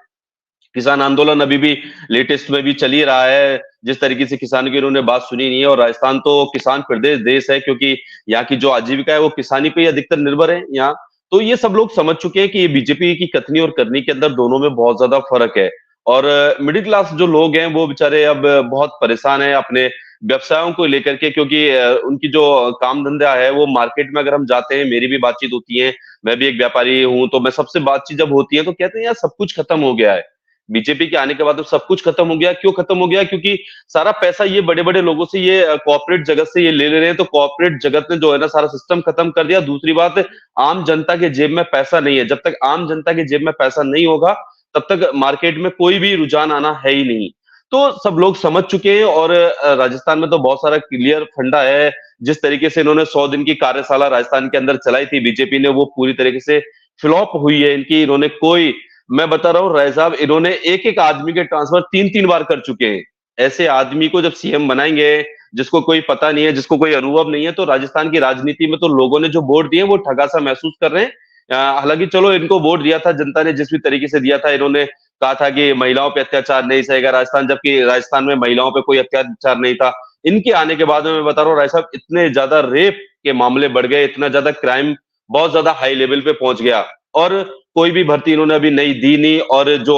E: किसान आंदोलन अभी भी लेटेस्ट में भी चल ही रहा है। जिस तरीके से किसानों की इन्होंने बात सुनी नहीं है, और राजस्थान तो किसान प्रदेश देश है क्योंकि यहाँ की जो आजीविका है वो किसानी पे ही अधिकतर निर्भर है यहाँ। तो ये सब लोग समझ चुके हैं कि ये बीजेपी की कथनी और करनी के अंदर दोनों में बहुत ज्यादा फर्क है। और मिडिल क्लास जो लोग हैं वो बेचारे अब बहुत परेशान है अपने व्यवसायों को लेकर के, क्योंकि उनकी जो काम धंधा है वो मार्केट में अगर हम जाते हैं, मेरी भी बातचीत होती है, मैं भी एक व्यापारी हूं, तो मैं सबसे बातचीत जब होती है तो कहते हैं यार सब कुछ खत्म हो गया है, बीजेपी के आने के बाद तो सब कुछ खत्म हो गया। क्यों खत्म हो गया? क्योंकि सारा पैसा ये बड़े बड़े लोगों से, ये कॉर्पोरेट जगत से ये ले रहे हैं, तो कॉर्पोरेट जगत ने जो है ना सारा सिस्टम खत्म कर दिया। दूसरी बात, आम जनता के जेब में पैसा नहीं है। जब तक आम जनता के जेब में पैसा नहीं होगा तब तक मार्केट में कोई भी रुझान आना है ही नहीं। तो सब लोग समझ चुके हैं, और राजस्थान में तो बहुत सारा क्लियर फंडा है। जिस तरीके से इन्होंने 100 दिन की कार्यशाला राजस्थान के अंदर चलाई थी बीजेपी ने, वो पूरी तरीके से फ्लॉप हुई है इनकी। इन्होंने कोई, मैं बता रहा हूँ राय साहब, इन्होंने एक एक आदमी के ट्रांसफर 3-3 बार कर चुके हैं। ऐसे आदमी को जब सीएम बनाएंगे जिसको कोई पता नहीं है, जिसको कोई अनुभव नहीं है, तो राजस्थान की राजनीति में तो लोगों ने जो वोट दिए वो ठगा सा महसूस कर रहे हैं। हालांकि चलो, इनको वोट दिया था जनता ने जिस भी तरीके से दिया था, इन्होंने कहा था कि महिलाओं पे अत्याचार नहीं सहेगा राजस्थान, जबकि राजस्थान में महिलाओं पे कोई अत्याचार नहीं था। इनके आने के बाद में मैं बता रहा हूँ राय साहब, इतने ज्यादा रेप के मामले बढ़ गए, इतना ज्यादा क्राइम बहुत ज्यादा हाई लेवल पे पहुंच गया, और कोई भी भर्ती इन्होंने अभी नहीं दी नहीं। और जो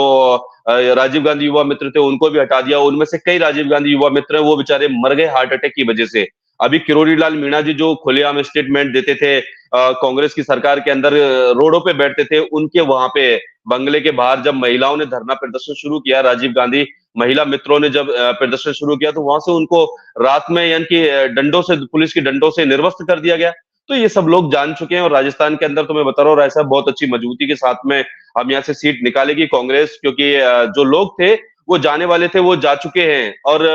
E: राजीव गांधी युवा मित्र थे उनको भी हटा दिया। उनमें से कई राजीव गांधी युवा मित्र हैं वो बेचारे मर गए हार्ट अटैक की वजह से। अभी किरोड़ी लाल मीणा जी जो खुलेआम स्टेटमेंट देते थे, कांग्रेस की सरकार के अंदर रोडों पे बैठते थे, उनके वहां पे बंगले के बाहर जब महिलाओं ने धरना प्रदर्शन शुरू किया, राजीव गांधी महिला मित्रों ने जब प्रदर्शन शुरू किया, तो वहां से उनको रात में यानी कि डंडों से, पुलिस की डंडों से निर्वस्त्र कर दिया गया। तो ये सब लोग जान चुके हैं, और राजस्थान के अंदर तो मैं बता रहा हूँ राय साहब, बहुत अच्छी मजबूती के साथ में अब यहाँ से सीट निकालेगी कांग्रेस, क्योंकि जो लोग थे वो जाने वाले थे वो जा चुके हैं। और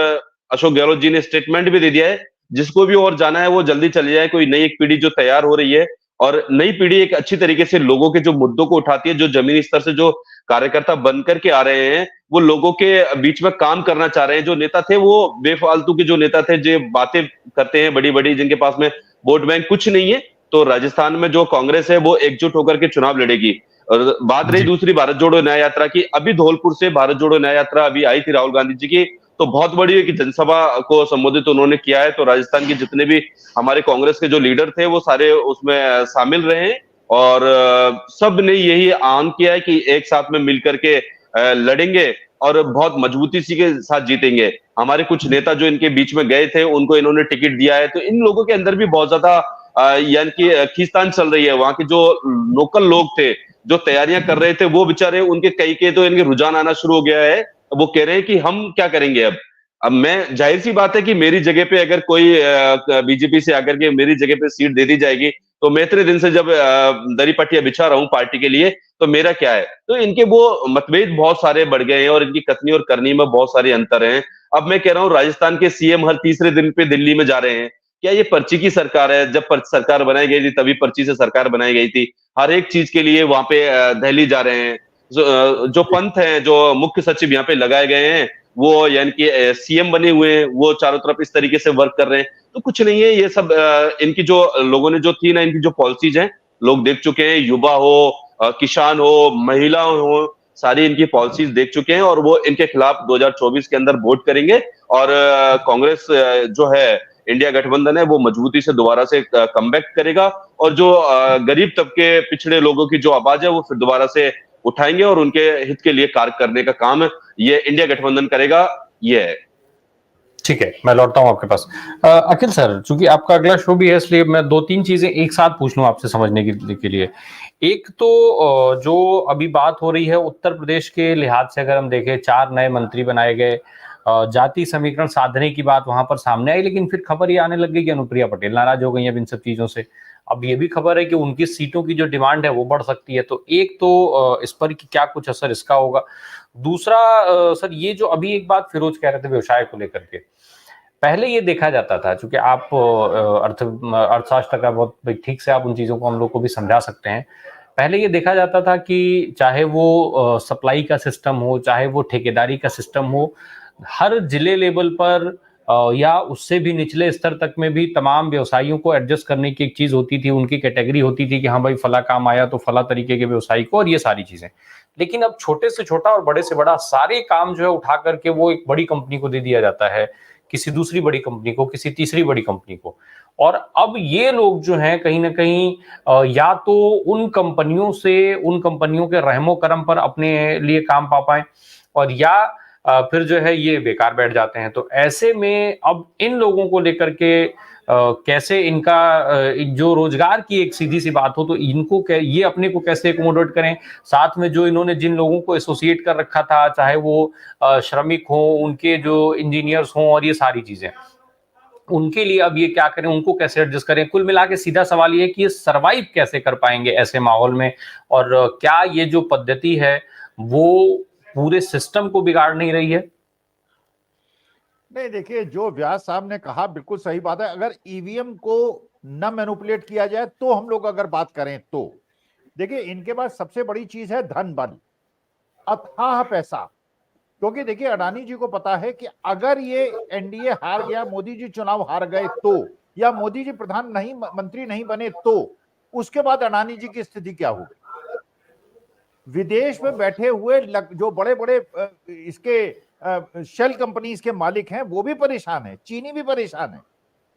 E: अशोक गहलोत जी ने स्टेटमेंट भी दे दिया है, जिसको भी और जाना है वो जल्दी चले जाए। कोई नई एक पीढ़ी जो तैयार हो रही है, और नई पीढ़ी एक अच्छी तरीके से लोगों के जो मुद्दों को उठाती है, जो जमीनी स्तर से जो कार्यकर्ता बन करके आ रहे हैं, वो लोगों के बीच में काम करना चाह रहे हैं। जो नेता थे वो बेफालतू के जो नेता थे, जो बातें करते हैं बड़ी बड़ी, जिनके पास में वोट बैंक कुछ नहीं है। तो राजस्थान में जो कांग्रेस है वो एकजुट होकर के चुनाव लड़ेगी। और बात रही दूसरी भारत जोड़ो न्याय यात्रा की, अभी धौलपुर से भारत जोड़ो न्याय यात्रा अभी आई थी राहुल गांधी जी की, तो बहुत बड़ी एक जनसभा को संबोधित उन्होंने किया है। तो राजस्थान के जितने भी हमारे कांग्रेस के जो लीडर थे वो सारे उसमें शामिल रहे हैं, और सब ने यही आह्वान किया है कि एक साथ में मिलकर के लड़ेंगे और बहुत मजबूती सी के साथ जीतेंगे। हमारे कुछ नेता जो इनके बीच में गए थे उनको इन्होंने टिकट दिया है, तो इन लोगों के अंदर भी बहुत ज्यादा यानी कि खींचतान चल रही है। वहां के जो लोकल लोग थे जो तैयारियां कर रहे थे, वो बेचारे, उनके कई के तो इनके रुझान आना शुरू हो गया है। वो कह रहे हैं कि हम क्या करेंगे अब मैं, जाहिर सी बात है कि मेरी जगह पे अगर कोई बीजेपी से आकर के मेरी जगह पे सीट दे दी जाएगी, तो मैं इतने दिन से जब दरी पट्टियां बिछा रहा हूं पार्टी के लिए, तो मेरा क्या है। तो इनके वो मतभेद बहुत सारे बढ़ गए हैं, और इनकी कथनी और करनी में बहुत सारे अंतर हैं। अब मैं कह रहा हूं राजस्थान के सीएम हर तीसरे दिन पे दिल्ली में जा रहे हैं। क्या ये पर्ची की सरकार है? जब सरकार बनाई गई थी तभी पर्ची से सरकार बनाई गई थी। हर एक चीज के लिए वहां पे दिल्ली जा रहे हैं। जो पंथ है, जो मुख्य सचिव यहाँ पे लगाए गए हैं, वो यानी कि सीएम बने हुए हैं, वो चारों तरफ इस तरीके से वर्क कर रहे हैं। तो कुछ नहीं है, ये सब इनकी जो लोगों ने जो थी ना, इनकी जो पॉलिसीज हैं लोग देख चुके हैं। युवा हो, किसान हो, महिला हो, सारी इनकी पॉलिसीज देख चुके हैं, और वो इनके खिलाफ 2024 के अंदर वोट करेंगे। और कांग्रेस जो है, इंडिया गठबंधन है, वो मजबूती से दोबारा से कमबैक करेगा, और जो गरीब तबके, पिछड़े लोगों की जो आवाज है वो फिर दोबारा से उठाएंगे, और उनके हित के लिए कार्य करने का काम ये इंडिया गठबंधन करेगा। ये है।
A: ठीक है, मैं लौटता हूं आपके पास। अखिल सर, चूंकि आपका अगला शो भी है, इसलिए मैं 2-3 चीजें एक साथ पूछ लूं आपसे समझने के लिए। एक तो जो अभी बात हो रही है उत्तर प्रदेश के लिहाज से, अगर हम देखें 4 नए मंत्री बनाए गए, जाति समीकरण साधने की बात वहां पर सामने आई, लेकिन फिर खबर ये आने लग गई कि अनुप्रिया पटेल नाराज हो गई अब इन सब चीजों से। अब ये भी खबर है कि उनकी सीटों की जो डिमांड है वो बढ़ सकती है। तो एक तो इस पर कि क्या कुछ असर इसका होगा। दूसरा सर, ये जो अभी एक बात फिरोज कह रहे थे व्यवसाय को लेकर के, पहले ये देखा जाता था, चूंकि आप अर्थशास्त्र का बहुत ठीक से आप उन चीजों को हम लोग को भी समझा सकते हैं। पहले ये देखा जाता था कि चाहे वो सप्लाई का सिस्टम हो, चाहे वो ठेकेदारी का सिस्टम हो, हर जिले लेवल पर या उससे भी निचले स्तर तक में भी तमाम व्यवसायियों को एडजस्ट करने की एक चीज होती थी, उनकी कैटेगरी होती थी कि हाँ भाई फला काम आया तो फला तरीके के व्यवसायी को, और ये सारी चीजें। लेकिन अब छोटे से छोटा और बड़े से बड़ा सारे काम जो है उठा करके वो एक बड़ी कंपनी को दे दिया जाता है, किसी दूसरी बड़ी कंपनी को, किसी तीसरी बड़ी कंपनी को। और अब ये लोग जो हैं कहीं ना कहीं या तो उन कंपनियों से, उन कंपनियों के रहमो करम पर अपने लिए काम पा पाए, और या फिर जो है ये बेकार बैठ जाते हैं। तो ऐसे में अब इन लोगों को लेकर के कैसे इनका जो रोजगार की एक सीधी सी बात हो, तो इनको ये अपने को कैसे एकोमोडेट करें, साथ में जो इन्होंने जिन लोगों को एसोसिएट कर रखा था, चाहे वो श्रमिक हो, उनके जो इंजीनियर्स हों, और ये सारी चीजें, उनके लिए अब ये क्या करें, उनको कैसे एडजस्ट करें। कुल मिला के सीधा सवाल ये है कि ये सरवाइव कैसे कर पाएंगे ऐसे माहौल में, और क्या ये जो पद्धति है वो पूरे सिस्टम को बिगाड़ नहीं रही है?
B: नहीं, देखिए, जो व्यास साहब ने कहा बिल्कुल सही बात है। अगर ईवीएम को न मैनिपुलेट किया जाए तो हम लोग अगर बात करें तो देखिए, इनके पास सबसे बड़ी चीज है धन बल, अथाह पैसा। क्योंकि देखिए, अडानी जी को पता है कि अगर ये एनडीए हार गया, मोदी जी चुनाव हार गए तो, या मोदी जी मंत्री नहीं बने तो, उसके बाद अडानी जी की स्थिति क्या होगी। विदेश में बैठे हुए जो बड़े बड़े इसके शेल कंपनीज के मालिक हैं वो भी परेशान है, चीनी भी परेशान है,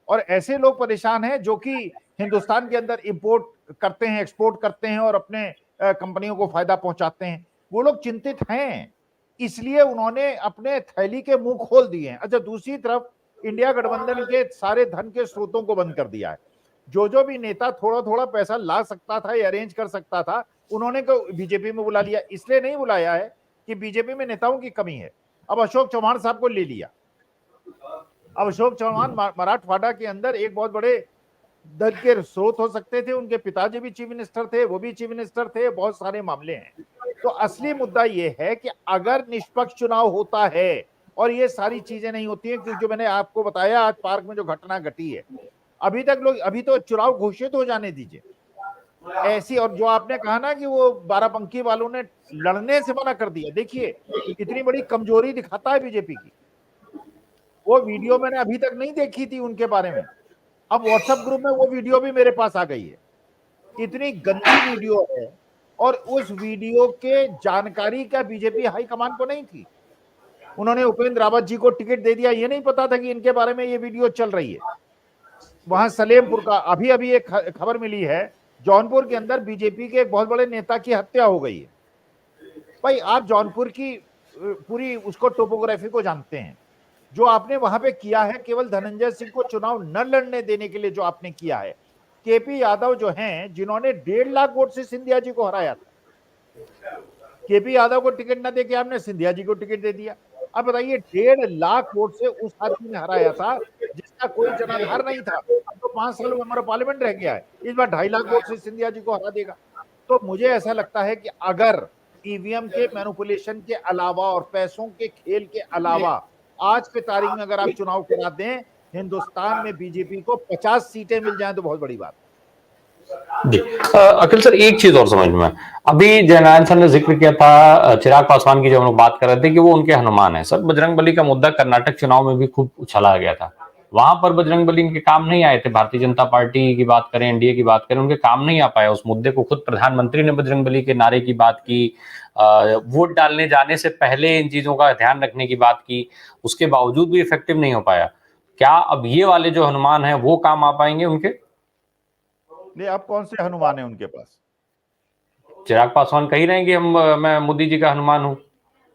B: और ऐसे लोग परेशान हैं जो कि हिंदुस्तान के अंदर इंपोर्ट करते हैं, एक्सपोर्ट करते हैं और अपने कंपनियों को फायदा पहुंचाते हैं। वो लोग चिंतित हैं, इसलिए उन्होंने अपने थैली के मुंह खोल दिए हैं। अच्छा, दूसरी तरफ इंडिया गठबंधन के सारे धन के स्रोतों को बंद कर दिया है। जो भी नेता थोड़ा थोड़ा पैसा ला सकता था या अरेंज कर सकता था, उन्होंने बीजेपी में बुला लिया। इसलिए नहीं बुलाया है कि बीजेपी में नेताओं की कमी है। अब अशोक चौहान साहब को ले लिया। अब अशोक चौहान मराठवाड़ा के अंदर एक बहुत बड़े धन के स्रोत हो सकते थे, उनके पिताजी भी चीफ मिनिस्टर थे, वो भी चीफ मिनिस्टर थे, बहुत सारे मामले हैं। तो असली मुद्दा ये है कि अगर निष्पक्ष चुनाव होता है और ये सारी चीजें नहीं होती हैं, क्योंकि जो मैंने आपको बताया आज पार्क में जो घटना घटी है, अभी तो चुनाव घोषित हो जाने दीजिए ऐसी। और जो आपने कहा ना कि वो बाराबंकी वालों ने लड़ने से मना कर दिया, देखिए इतनी बड़ी कमजोरी दिखाता है बीजेपी की। वो वीडियो मैंने अभी तक नहीं देखी थी उनके बारे में, अब व्हाट्सएप ग्रुप में वो वीडियो भी मेरे पास आ गई है। इतनी गंदी वीडियो है, और उस वीडियो के जानकारी का बीजेपी हाईकमान को नहीं थी। उन्होंने उपेंद्र रावत जी को टिकट दे दिया, ये नहीं पता था कि इनके बारे में ये वीडियो चल रही है। वहां सलेमपुर का अभी एक खबर मिली है, जौनपुर के अंदर बीजेपी के एक बहुत बड़े नेता की हत्या हो गई है। भाई, आप जौनपुर की पूरी उसको टोपोग्राफी को जानते हैं। जो आपने वहां पे किया है, केवल धनंजय सिंह को चुनाव न लड़ने देने के लिए जो आपने किया है। केपी यादव जो हैं, जिन्होंने 1.5 लाख वोट से सिंधिया जी को हराया था, केपी यादव को टिकट न देके आपने सिंधिया जी को टिकट दे दिया। अब बताइए, 1.5 लाख वोट से उस आदमी ने हराया था जिसका कोई जनाधार नहीं था। अब तो 5 साल मेंबर ऑफ पार्लियामेंट रह गया है, इस बार 2.5 लाख वोट से सिंधिया जी को हरा देगा। तो मुझे ऐसा लगता है कि अगर ईवीएम के मैनिपुलेशन के अलावा और पैसों के खेल के अलावा आज के तारीख में अगर आप चुनाव करा दें, हिंदुस्तान में बीजेपी को 50 सीटें मिल जाएं तो बहुत बड़ी बात।
A: जी अखिल सर, एक चीज और समझ में, अभी जयनारायण सर ने जिक्र किया था चिराग पासवान की, जब हम लोग बात कर रहे थे कि वो उनके हनुमान है। सर, बजरंगबली का मुद्दा कर्नाटक चुनाव में भी खूब उछाला गया था, वहां पर बजरंगबली इनके काम नहीं आए थे। भारतीय जनता पार्टी की बात करें, एनडीए की बात करें, उनके काम नहीं आ पाया उस मुद्दे को। खुद प्रधानमंत्री ने बजरंगबली के नारे की बात की, वोट डालने जाने से पहले इन चीजों का ध्यान रखने की बात की, उसके बावजूद भी इफेक्टिव नहीं हो पाया। क्या अब ये वाले जो हनुमान है वो काम आ पाएंगे उनके?
B: नहीं, अब कौन से हनुमान है उनके पास?
A: चिराग पासवान कह रहे हैं कि मैं मोदी जी का हनुमान हूं।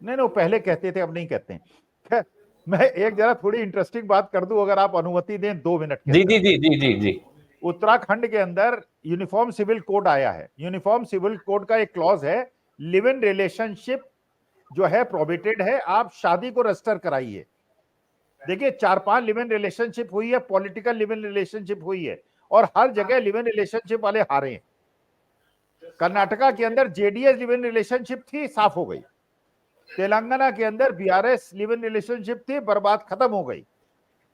B: नहीं, पहले कहते थे, अब नहीं कहते हैं। मैं एक जरा थोड़ी इंटरेस्टिंग बात कर दूं, अगर आप अनुमति दें 2 मिनट के।
A: जी जी जी जी जी जी।
B: उत्तराखंड के अंदर यूनिफॉर्म सिविल कोड आया है। यूनिफॉर्म सिविल कोड का एक क्लॉज है, लिव इन रिलेशनशिप जो है प्रोहिबिटेड है, आप शादी को रजिस्टर कराइए। देखिए, 4-5 लिव इन रिलेशनशिप हुई है, पॉलिटिकल लिव इन रिलेशनशिप हुई है, और हर जगह लिव इन रिलेशनशिप वाले हारे हैं। कर्नाटका के अंदर जेडीएस लिव इन रिलेशनशिप थी, साफ हो गई। तेलंगाना के अंदर बीआरएस लिव इन रिलेशनशिप थी, बर्बाद, खत्म हो गई।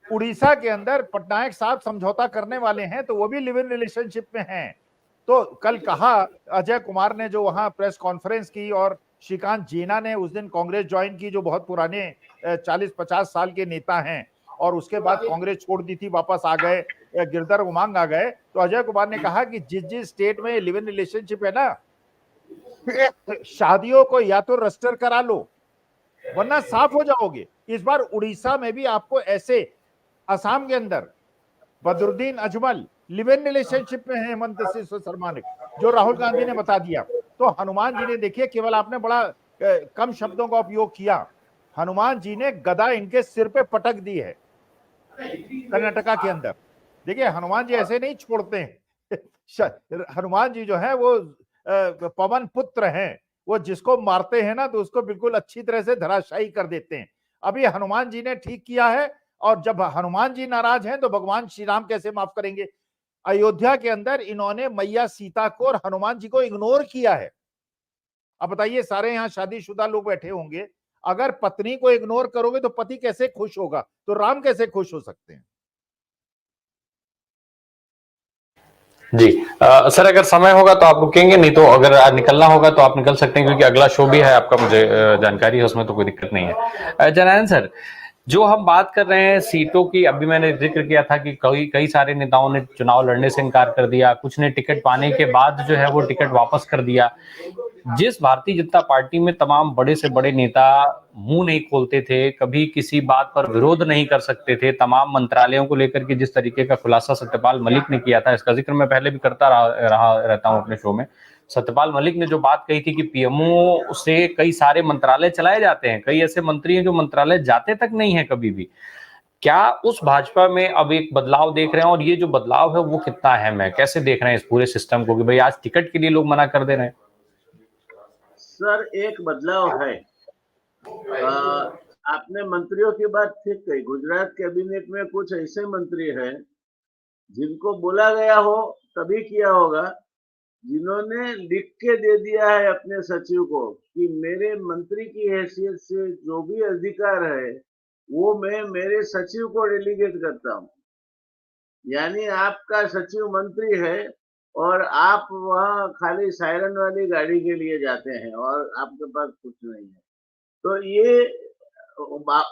B: उड़ीसा के अंदर पटनायक साहब समझौता करने वाले हैं तो वो भी लिव इन रिलेशनशिप में हैं। तो कल कहा अजय कुमार ने जो वहां प्रेस कॉन्फ्रेंस की, और श्रीकांत जीना ने उस दिन कांग्रेस ज्वाइन की, जो बहुत पुराने 40-50 साल के नेता हैं, और उसके बाद कांग्रेस छोड़ दी थी, वापस आ गए, गिरधर उमंग आ गए। तो अजय कुमार ने कहा कि जिस जिस स्टेट में लिव इन रिलेशनशिप है ना, शादियों को या तो रजिस्टर करा लो वरना साफ हो जाओगे। इस बार उड़ीसा में भी आपको ऐसे, असम के अंदर Badruddin Ajmal live in relationship में है हेमंत सिसो शर्मा ने, जो राहुल गांधी ने बता दिया। तो हनुमान जी ने, देखिए, केवल आपने बड़ा कम शब्दों का उपयोग किया, हनुमान जी ने गदा इनके सिर पे पटक दी है कर्नाटका के अंदर। देखिए, हनुमान जी ऐसे नहीं छोड़ते हैं। हनुमान जी जो है वो पवन पुत्र हैं, वो जिसको मारते हैं ना तो उसको बिल्कुल अच्छी तरह से धराशायी कर देते हैं। अभी हनुमान जी ने ठीक किया है, और जब हनुमान जी नाराज हैं तो भगवान श्री राम कैसे माफ करेंगे। अयोध्या के अंदर इन्होंने मैया सीता को और हनुमान जी को इग्नोर किया है। अब बताइए, सारे यहाँ शादीशुदा लोग बैठे होंगे, अगर पत्नी को इग्नोर करोगे तो पति कैसे खुश होगा, तो राम कैसे खुश हो सकते हैं।
A: जी सर, अगर समय होगा तो आप रुकेंगे, नहीं तो अगर आज निकलना होगा तो आप निकल सकते हैं, क्योंकि अगला शो भी है आपका, मुझे जानकारी है, उसमें तो कोई दिक्कत नहीं है। जनार्दन सर, जो हम बात कर रहे हैं सीटों की, अभी मैंने जिक्र किया था कि कई सारे नेताओं ने चुनाव लड़ने से इनकार कर दिया, कुछ ने टिकट पाने के बाद जो है वो टिकट वापस कर दिया। जिस भारतीय जनता पार्टी में तमाम बड़े से बड़े नेता मुंह नहीं खोलते थे, कभी किसी बात पर विरोध नहीं कर सकते थे, तमाम मंत्रालयों को लेकर के जिस तरीके का खुलासा सत्यपाल मलिक ने किया था, इसका जिक्र मैं पहले भी करता रहता हूं अपने शो में। सत्यपाल मलिक ने जो बात कही थी कि पीएमओ से कई सारे मंत्रालय चलाए जाते हैं, कई ऐसे मंत्री हैं जो मंत्रालय जाते तक नहीं है कभी भी। क्या उस भाजपा में अब एक बदलाव देख रहे हैं, और ये जो बदलाव है वो कितना अहम है, कैसे देख रहे हैं इस पूरे सिस्टम को कि भाई आज टिकट के लिए लोग मना कर दे रहे हैं?
C: सर, एक बदलाव है। आपने मंत्रियों की बात ठीक कही। गुजरात कैबिनेट में कुछ ऐसे मंत्री हैं जिनको बोला गया हो तभी किया होगा, जिन्होंने लिख के दे दिया है अपने सचिव को कि मेरे मंत्री की हैसियत से जो भी अधिकार है वो मैं मेरे सचिव को डेलीगेट करता हूँ। यानी आपका सचिव मंत्री है और आप वहाँ खाली सायरन वाली गाड़ी के लिए जाते हैं और आपके पास कुछ नहीं है। तो ये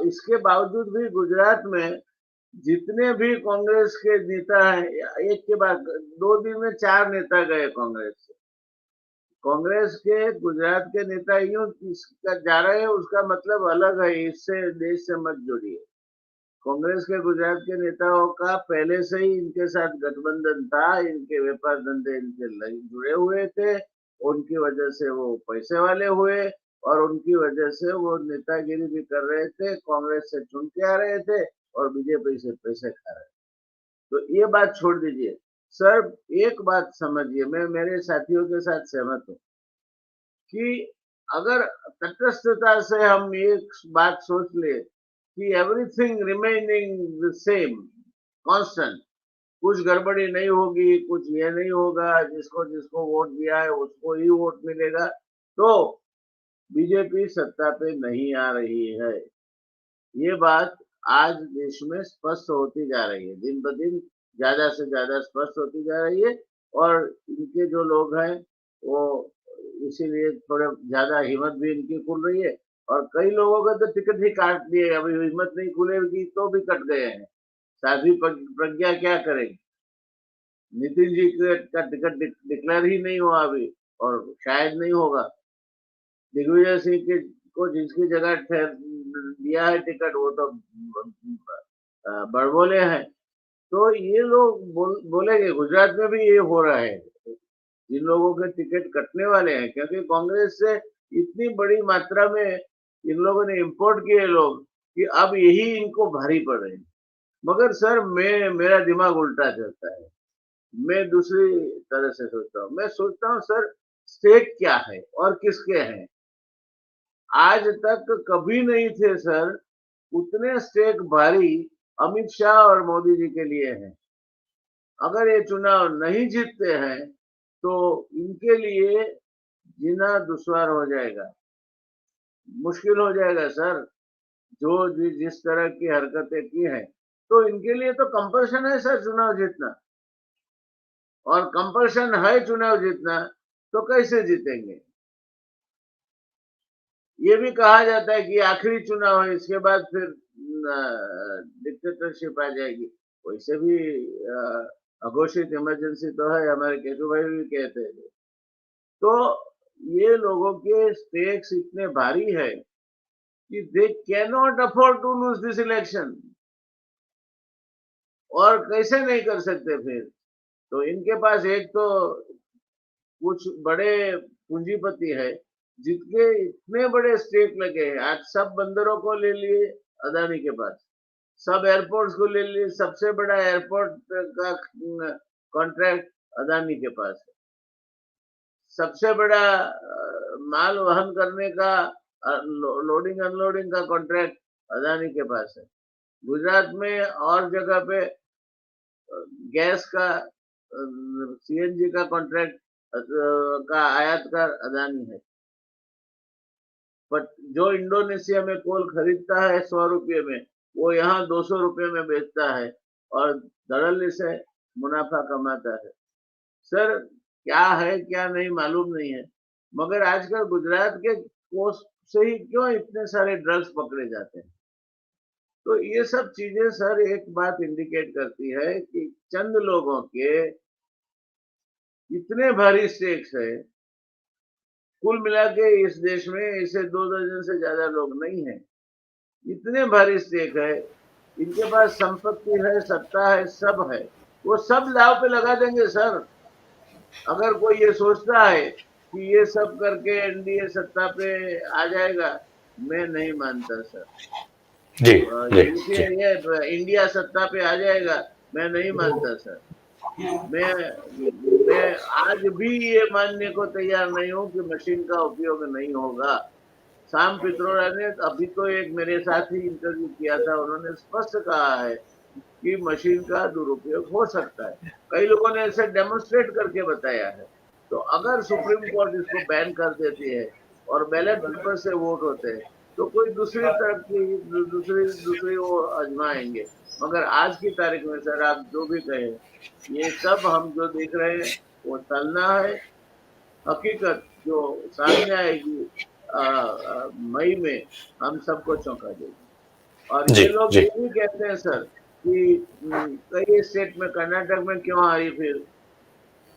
C: इसके बावजूद भी गुजरात में जितने भी कांग्रेस के नेता हैं, एक के बाद 2 दिन में 4 नेता गए कांग्रेस से। कांग्रेस के गुजरात के नेता यूं जा रहे हैं, उसका मतलब अलग है, इससे देश से मत जुड़िए। कांग्रेस के गुजरात के नेताओं का पहले से ही इनके साथ गठबंधन था, इनके व्यापार धंधे इनके जुड़े हुए थे, उनकी वजह से वो पैसे वाले हुए और उनकी वजह से वो नेतागिरी भी कर रहे थे, कांग्रेस से चुन के आ रहे थे और बीजेपी से पैसे खा रहे थे। तो ये बात छोड़ दीजिए सर, एक बात समझिए, मैं मेरे साथियों के साथ सहमत हूँ कि अगर तटस्थता से हम एक बात सोच ले कि everything remaining the same, constant, कुछ गड़बड़ी नहीं होगी, कुछ ये नहीं होगा, जिसको जिसको वोट दिया है उसको ही वोट मिलेगा, तो बीजेपी सत्ता पे नहीं आ रही है। ये बात आज देश में स्पष्ट होती जा रही है, दिन ब दिन ज्यादा से ज्यादा स्पष्ट होती जा रही है। और इनके जो लोग हैं वो इसीलिए थोड़े ज्यादा हिम्मत भी इनकी खुल रही है, और कई लोगों का तो टिकट ही काट दिए, अभी हिम्मत नहीं खुलेगी तो भी कट गए हैं। साध्वी प्रज्ञा क्या करेंगे? नितिन जी का टिकट डिक्लेयर ही नहीं हुआ अभी और शायद नहीं होगा। दिग्विजय सिंह के को जिसकी जगह दिया है टिकट वो तो बड़बोले हैं। तो ये लोग बोलेंगे, गुजरात में भी ये हो रहा है, जिन लोगों के टिकट कटने वाले हैं, क्योंकि कांग्रेस से इतनी बड़ी मात्रा में इन लोगों ने इंपोर्ट किए लोग कि अब यही इनको भारी पड़ रहे हैं। मगर सर, मेरा दिमाग उल्टा चलता है, मैं दूसरी तरह से सोचता हूँ। मैं सोचता हूँ सर, स्टेक क्या है और किसके हैं। आज तक कभी नहीं थे सर उतने स्टेक भारी अमित शाह और मोदी जी के लिए हैं। अगर ये चुनाव नहीं जीतते हैं तो इनके लिए जीना दुश्वार हो जाएगा, मुश्किल हो जाएगा सर। जो जिस तरह की हरकतें की हैं, तो इनके लिए तो कंपल्शन है सर चुनाव जीतना, और कंपल्शन है चुनाव जीतना, तो कैसे जीतेंगे? ये भी कहा जाता है कि आखिरी चुनाव है, इसके बाद फिर डिक्टेटरशिप आ जाएगी। वैसे भी अघोषित इमरजेंसी तो है, हमारे केशव भाई भी कहते थे। तो ये लोगों के स्टेक्स इतने भारी है कि they cannot afford to lose this election, और कैसे नहीं कर सकते फिर? तो इनके पास एक तो कुछ बड़े पूंजीपति है जिनके इतने बड़े स्टेक लगे हैं। आज सब बंदरों को ले लिए अदानी के पास, सब एयरपोर्ट्स को ले लिए, सबसे बड़ा एयरपोर्ट का कॉन्ट्रैक्ट अदानी के पास है, सबसे बड़ा माल वहन करने का लोडिंग अनलोडिंग का कॉन्ट्रैक्ट अदानी के पास है। गुजरात में और जगह पे गैस का सीएनजी का कॉन्ट्रैक्ट का आयातकार अदानी है। पर जो इंडोनेशिया में कोल खरीदता है 100 रुपये में, वो यहाँ 200 रुपये में बेचता है और धड़ल्ले से मुनाफा कमाता है। सर क्या है क्या नहीं मालूम नहीं है, मगर आजकल गुजरात के कोस्ट से ही क्यों इतने सारे ड्रग्स पकड़े जाते हैं? तो ये सब चीजें सर एक बात इंडिकेट करती है कि चंद लोगों के इतने भारी स्टेक्स है। कुल मिला के इस देश में इसे 2 दर्जन से ज्यादा लोग नहीं है, इतने भारी स्टेक है, इनके पास संपत्ति है, सत्ता है, सब है, वो सब दांव पे लगा देंगे सर। अगर कोई ये सोचता है कि ये सब करके एनडीए सत्ता पे आ जाएगा, मैं नहीं मानता सर।
A: जी,
C: ये इंडिया सत्ता पे आ जाएगा, मैं नहीं मानता सर। मैं आज भी ये मानने को तैयार नहीं हूँ कि मशीन का उपयोग नहीं होगा। साम पित्रोड़ा ने अभी तो एक मेरे साथ ही इंटरव्यू किया था, उन्होंने स्पष्ट कहा है कि मशीन का दुरुपयोग हो सकता है। कई लोगों ने इसे डेमोन्स्ट्रेट करके बताया है। तो अगर सुप्रीम कोर्ट इसको बैन कर देती है और बैलेट पेपर से वोट होते हैं, तो कोई दूसरी तरफ की दूसरी वो आजमाएंगे। मगर आज की तारीख में सर आप जो भी कहें, ये सब हम जो देख रहे हैं वो तलना है। हकीकत जो सामने आएगी मई में, हम सबको चौंका देगी। और ये लोग ये भी कहते हैं सर कि कई स्टेट में, कर्नाटक में क्यों हारी, फिर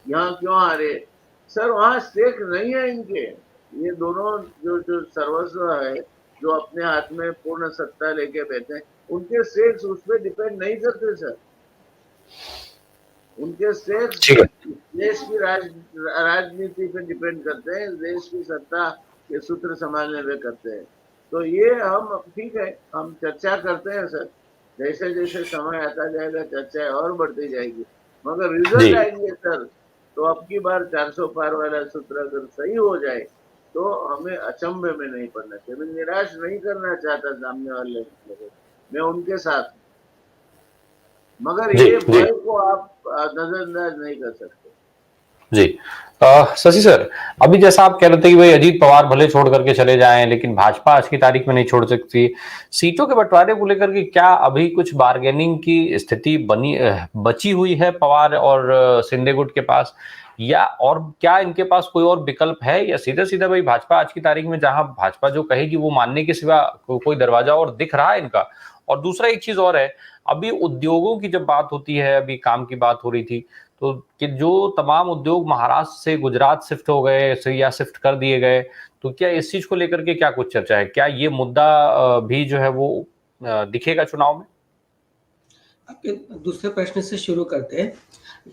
C: यहाँ क्यों हारे? सर वहाँ स्टेक नहीं है इनके। ये दोनों जो सर्वस्व है, जो अपने हाथ में पूर्ण सत्ता लेके बैठे हैं, उनके स्टेक्स उस पर डिपेंड नहीं करते सर। उनके स्टेक्स देश की राजनीति पे डिपेंड करते हैं, देश की सत्ता के सूत्र संभालने में करते हैं। तो ये हम ठीक है, हम चर्चा करते हैं सर, जैसे जैसे समय आता जाएगा चर्चा और बढ़ती जाएगी, मगर रिजल्ट आएंगे सर। तो अब की बार 400 पार वाला सूत्र अगर सही हो जाए तो हमें अचंभे में नहीं पड़ना चाहिए। मैं निराश नहीं करना चाहता सामने वाले लोगों, मैं उनके साथ, मगर ये भय को आप नजरअंदाज नहीं कर सकते।
A: जी शशि सर, अभी जैसा आप कह रहे थे कि भाई अजीत पवार भले छोड़ करके चले जाएं, लेकिन भाजपा आज की तारीख में नहीं छोड़ सकती। सीटों के बंटवारे को लेकर के क्या अभी कुछ बार्गेनिंग की स्थिति बची हुई है पवार और शिंदे गुट के पास, या और क्या इनके पास कोई और विकल्प है, या सीधा सीधा भाई भाजपा आज की तारीख में जहां भाजपा जो कहेगी वो मानने के सिवा कोई दरवाजा और दिख रहा है इनका? और दूसरा एक चीज और है, अभी उद्योगों की जब बात होती है, अभी काम की बात हो रही थी, तो कि जो तमाम उद्योग महाराष्ट्र से गुजरात शिफ्ट हो गए या शिफ्ट कर दिए गए, तो क्या इस चीज को लेकर के क्या कुछ चर्चा है? क्या ये मुद्दा भी जो है वो दिखेगा चुनाव में?
D: आपके दूसरे प्रश्न से शुरू करते हैं।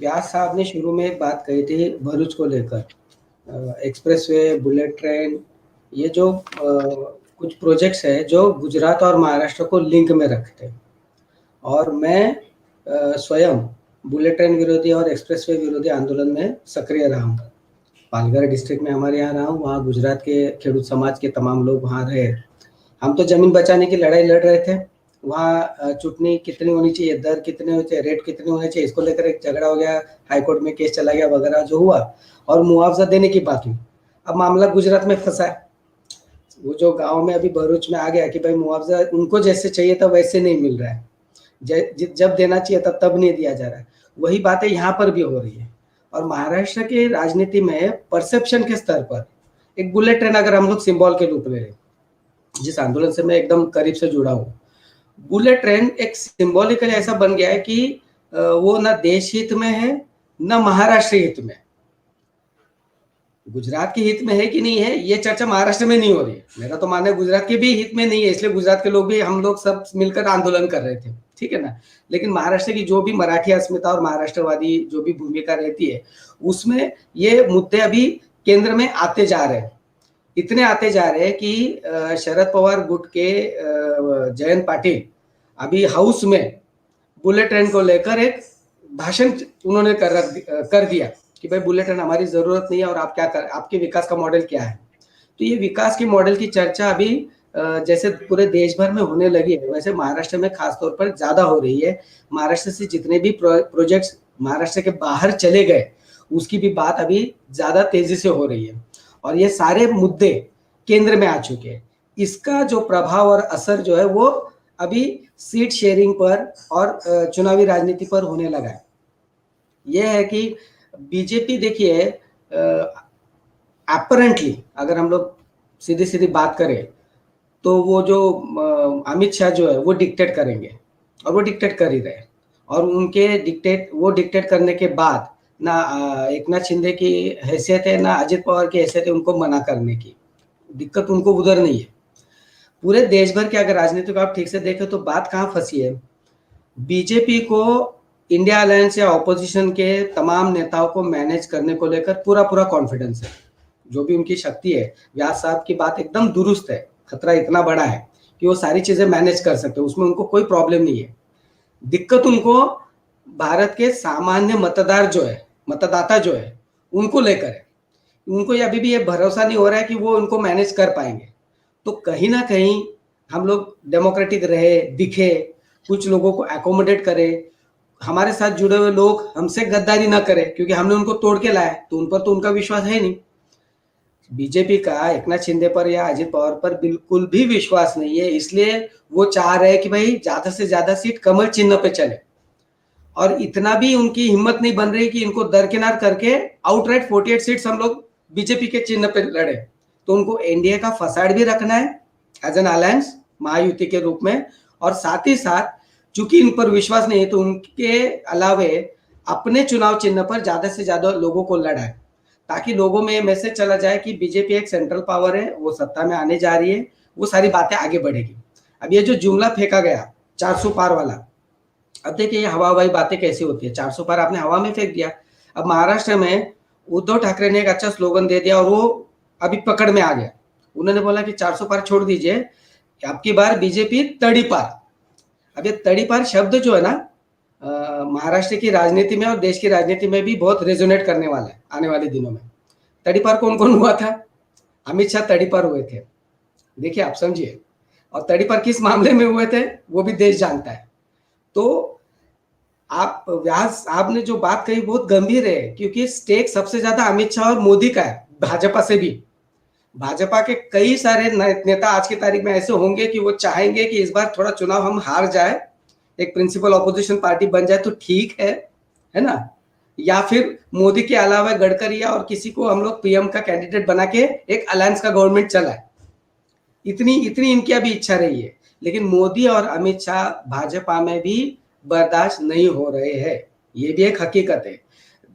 D: व्यास साहब ने शुरू में एक बात कही थी भरूच को लेकर, एक्सप्रेसवे, बुलेट ट्रेन, ये जो कुछ प्रोजेक्ट्स है जो गुजरात और महाराष्ट्र को लिंक में रखते हैं। और मैं स्वयं बुलेट ट्रेन विरोधी और एक्सप्रेसवे विरोधी आंदोलन में सक्रिय रहा हूँ। पालघर डिस्ट्रिक्ट में हमारे यहाँ रहा हूँ, वहाँ गुजरात के खेडूत समाज के तमाम लोग वहाँ रहे। हम तो जमीन बचाने की लड़ाई लड़ रहे थे वहाँ चुटनी कितनी होनी चाहिए, दर कितने होने चाहिए, रेट कितने होने चाहिए, इसको लेकर एक झगड़ा हो गया, हाईकोर्ट में केस चला गया वगैरह जो हुआ, और मुआवजा देने की बात हुई। अब मामला गुजरात में फंसा है, वो जो गांव में अभी भरूच में आ गया कि भाई मुआवजा उनको जैसे चाहिए था वैसे नहीं मिल रहा है, जब देना चाहिए था तब नहीं दिया जा रहा है। वही बातें यहाँ पर भी हो रही है। और महाराष्ट्र की राजनीति में परसेप्शन के स्तर पर एक बुलेट ट्रेन अगर हम लोग सिंबल के रूप में, जिस आंदोलन से मैं एकदम करीब से जुड़ा हूँ, बुलेट ट्रेन एक सिंबॉलिकली ऐसा बन गया है कि वो ना देश हित में है ना महाराष्ट्र हित में। गुजरात के हित में है कि नहीं है ये चर्चा महाराष्ट्र में नहीं हो रही है। मेरा तो मानना है गुजरात के भी हित में नहीं है, इसलिए गुजरात के लोग भी, हम लोग सब मिलकर आंदोलन कर रहे थे, ठीक है ना। लेकिन महाराष्ट्र की जो भी मराठी अस्मिता और महाराष्ट्रवादी जो भी भूमिका रहती है, उसमें ये मुद्दे अभी केंद्र में आते जा रहे हैं, इतने आते जा रहे हैं कि शरद पवार गुट के जयंत पाटिल अभी हाउस में बुलेट ट्रेन को लेकर एक भाषण उन्होंने कर दिया कि भाई बुलेट ट्रेन हमारी जरूरत नहीं है और आप क्या कर, आपके विकास का मॉडल क्या है। तो ये विकास के मॉडल की चर्चा अभी जैसे पूरे देश भर में होने लगी है, वैसे महाराष्ट्र में खासतौर पर ज्यादा हो रही है। महाराष्ट्र से जितने भी प्रोजेक्ट्स महाराष्ट्र के बाहर चले गए, उसकी भी बात अभी ज्यादा तेजी से हो रही है, और ये सारे मुद्दे केंद्र में आ चुके हैं। इसका जो प्रभाव और असर जो है वो अभी सीट शेयरिंग पर और चुनावी राजनीति पर होने लगा है। यह है कि बीजेपी, देखिए अपरेंटली अगर हम लोग सीधी सीधी बात करें तो वो जो अमित शाह जो है वो डिक्टेट करेंगे, और वो डिक्टेट कर ही रहे, और उनके डिक्टेट करने के बाद ना एकनाथ शिंदे की हैसियत है ना अजित पवार की हैसियत है उनको मना करने की। दिक्कत उनको उधर नहीं है। पूरे देश भर के अगर राजनीति को आप ठीक से देखें तो बात कहाँ फंसी है, बीजेपी को इंडिया अलायंस या ऑपोजिशन के तमाम नेताओं को मैनेज करने को लेकर पूरा कॉन्फिडेंस है। जो भी उनकी शक्ति है, व्यास साहब की बात एकदम दुरुस्त है, खतरा इतना बड़ा है कि वो सारी चीजें मैनेज कर सकते हैं, उसमें उनको कोई प्रॉब्लम नहीं है। दिक्कत उनको भारत के सामान्य मतदाता जो है उनको लेकर है। उनको अभी भी ये भरोसा नहीं हो रहा है कि वो उनको मैनेज कर पाएंगे। तो कहीं ना कहीं हम लोग डेमोक्रेटिक रहे, दिखे, कुछ लोगों को एकोमोडेट करे, हमारे साथ जुड़े हुए लोग हमसे गद्दारी ना करें, क्योंकि हमने उनको तोड़ के लाया, तो उन पर तो उनका विश्वास है नहीं। बीजेपी का एकनाथ शिंदे पर या अजित पवार पर बिल्कुल भी विश्वास नहीं है, इसलिए वो चाह रहे हैं कि भाई ज्यादा से ज्यादा सीट कमल चिन्ह पे चले, और इतना भी उनकी हिम्मत नहीं बन रही कि इनको दरकिनार करके आउटराइट 48 सीट्स हम लोग बीजेपी के चिन्ह पे लड़े। तो उनको एनडीए का फसाड भी रखना है एज एन अलायंस, महायुति के रूप में, और साथ ही साथ चूंकि इन पर विश्वास नहीं है तो उनके अलावे अपने चुनाव चिन्ह पर ज्यादा से ज्यादा लोगों को लड़ाए, ताकि लोगों में मैसेज चला जाए कि बीजेपी एक सेंट्रल पावर है, वो सत्ता में आने जा रही है, वो सारी बातें आगे बढ़ेगी। अब ये जो जुमला फेंका गया 400 पार वाला, अब देखिए ये हवा हवाई बातें कैसी होती है। 400 पार आपने हवा में फेंक दिया। अब महाराष्ट्र में उद्धव ठाकरे ने एक अच्छा स्लोगन दे दिया और वो अभी पकड़ में आ गया। उन्होंने बोला कि 400 पार छोड़ दीजिए, आपकी बार बीजेपी तड़ी पार। अब ये तड़ी पार शब्द जो है ना, महाराष्ट्र की राजनीति में और देश की राजनीति में भी बहुत रेजोनेट करने वाला है आने वाले दिनों में। तड़ी पार कौन कौन हुआ था? अमित शाह तड़ी पार हुए थे, देखिए आप समझिए, और तड़ी पार किस मामले में हुए थे वो भी देश जानता है। तो आप व्यास आपने जो बात कही बहुत गंभीर है, क्योंकि स्टेक सबसे ज्यादा अमित शाह और मोदी का है, भाजपा से भी। भाजपा के कई सारे नेता आज की तारीख में ऐसे होंगे कि वो चाहेंगे कि इस बार थोड़ा चुनाव हम हार जाए, एक प्रिंसिपल ऑपोजिशन पार्टी बन जाए तो ठीक है ना, या फिर मोदी के अलावा गडकरी और किसी को हम लोग पीएम का कैंडिडेट बना के एक अलायंस का गवर्नमेंट चलाए। इतनी इनकी अभी इच्छा रही है, लेकिन मोदी और अमित शाह भाजपा में भी बर्दाश्त नहीं हो रहे हैं, ये भी एक हकीकत है।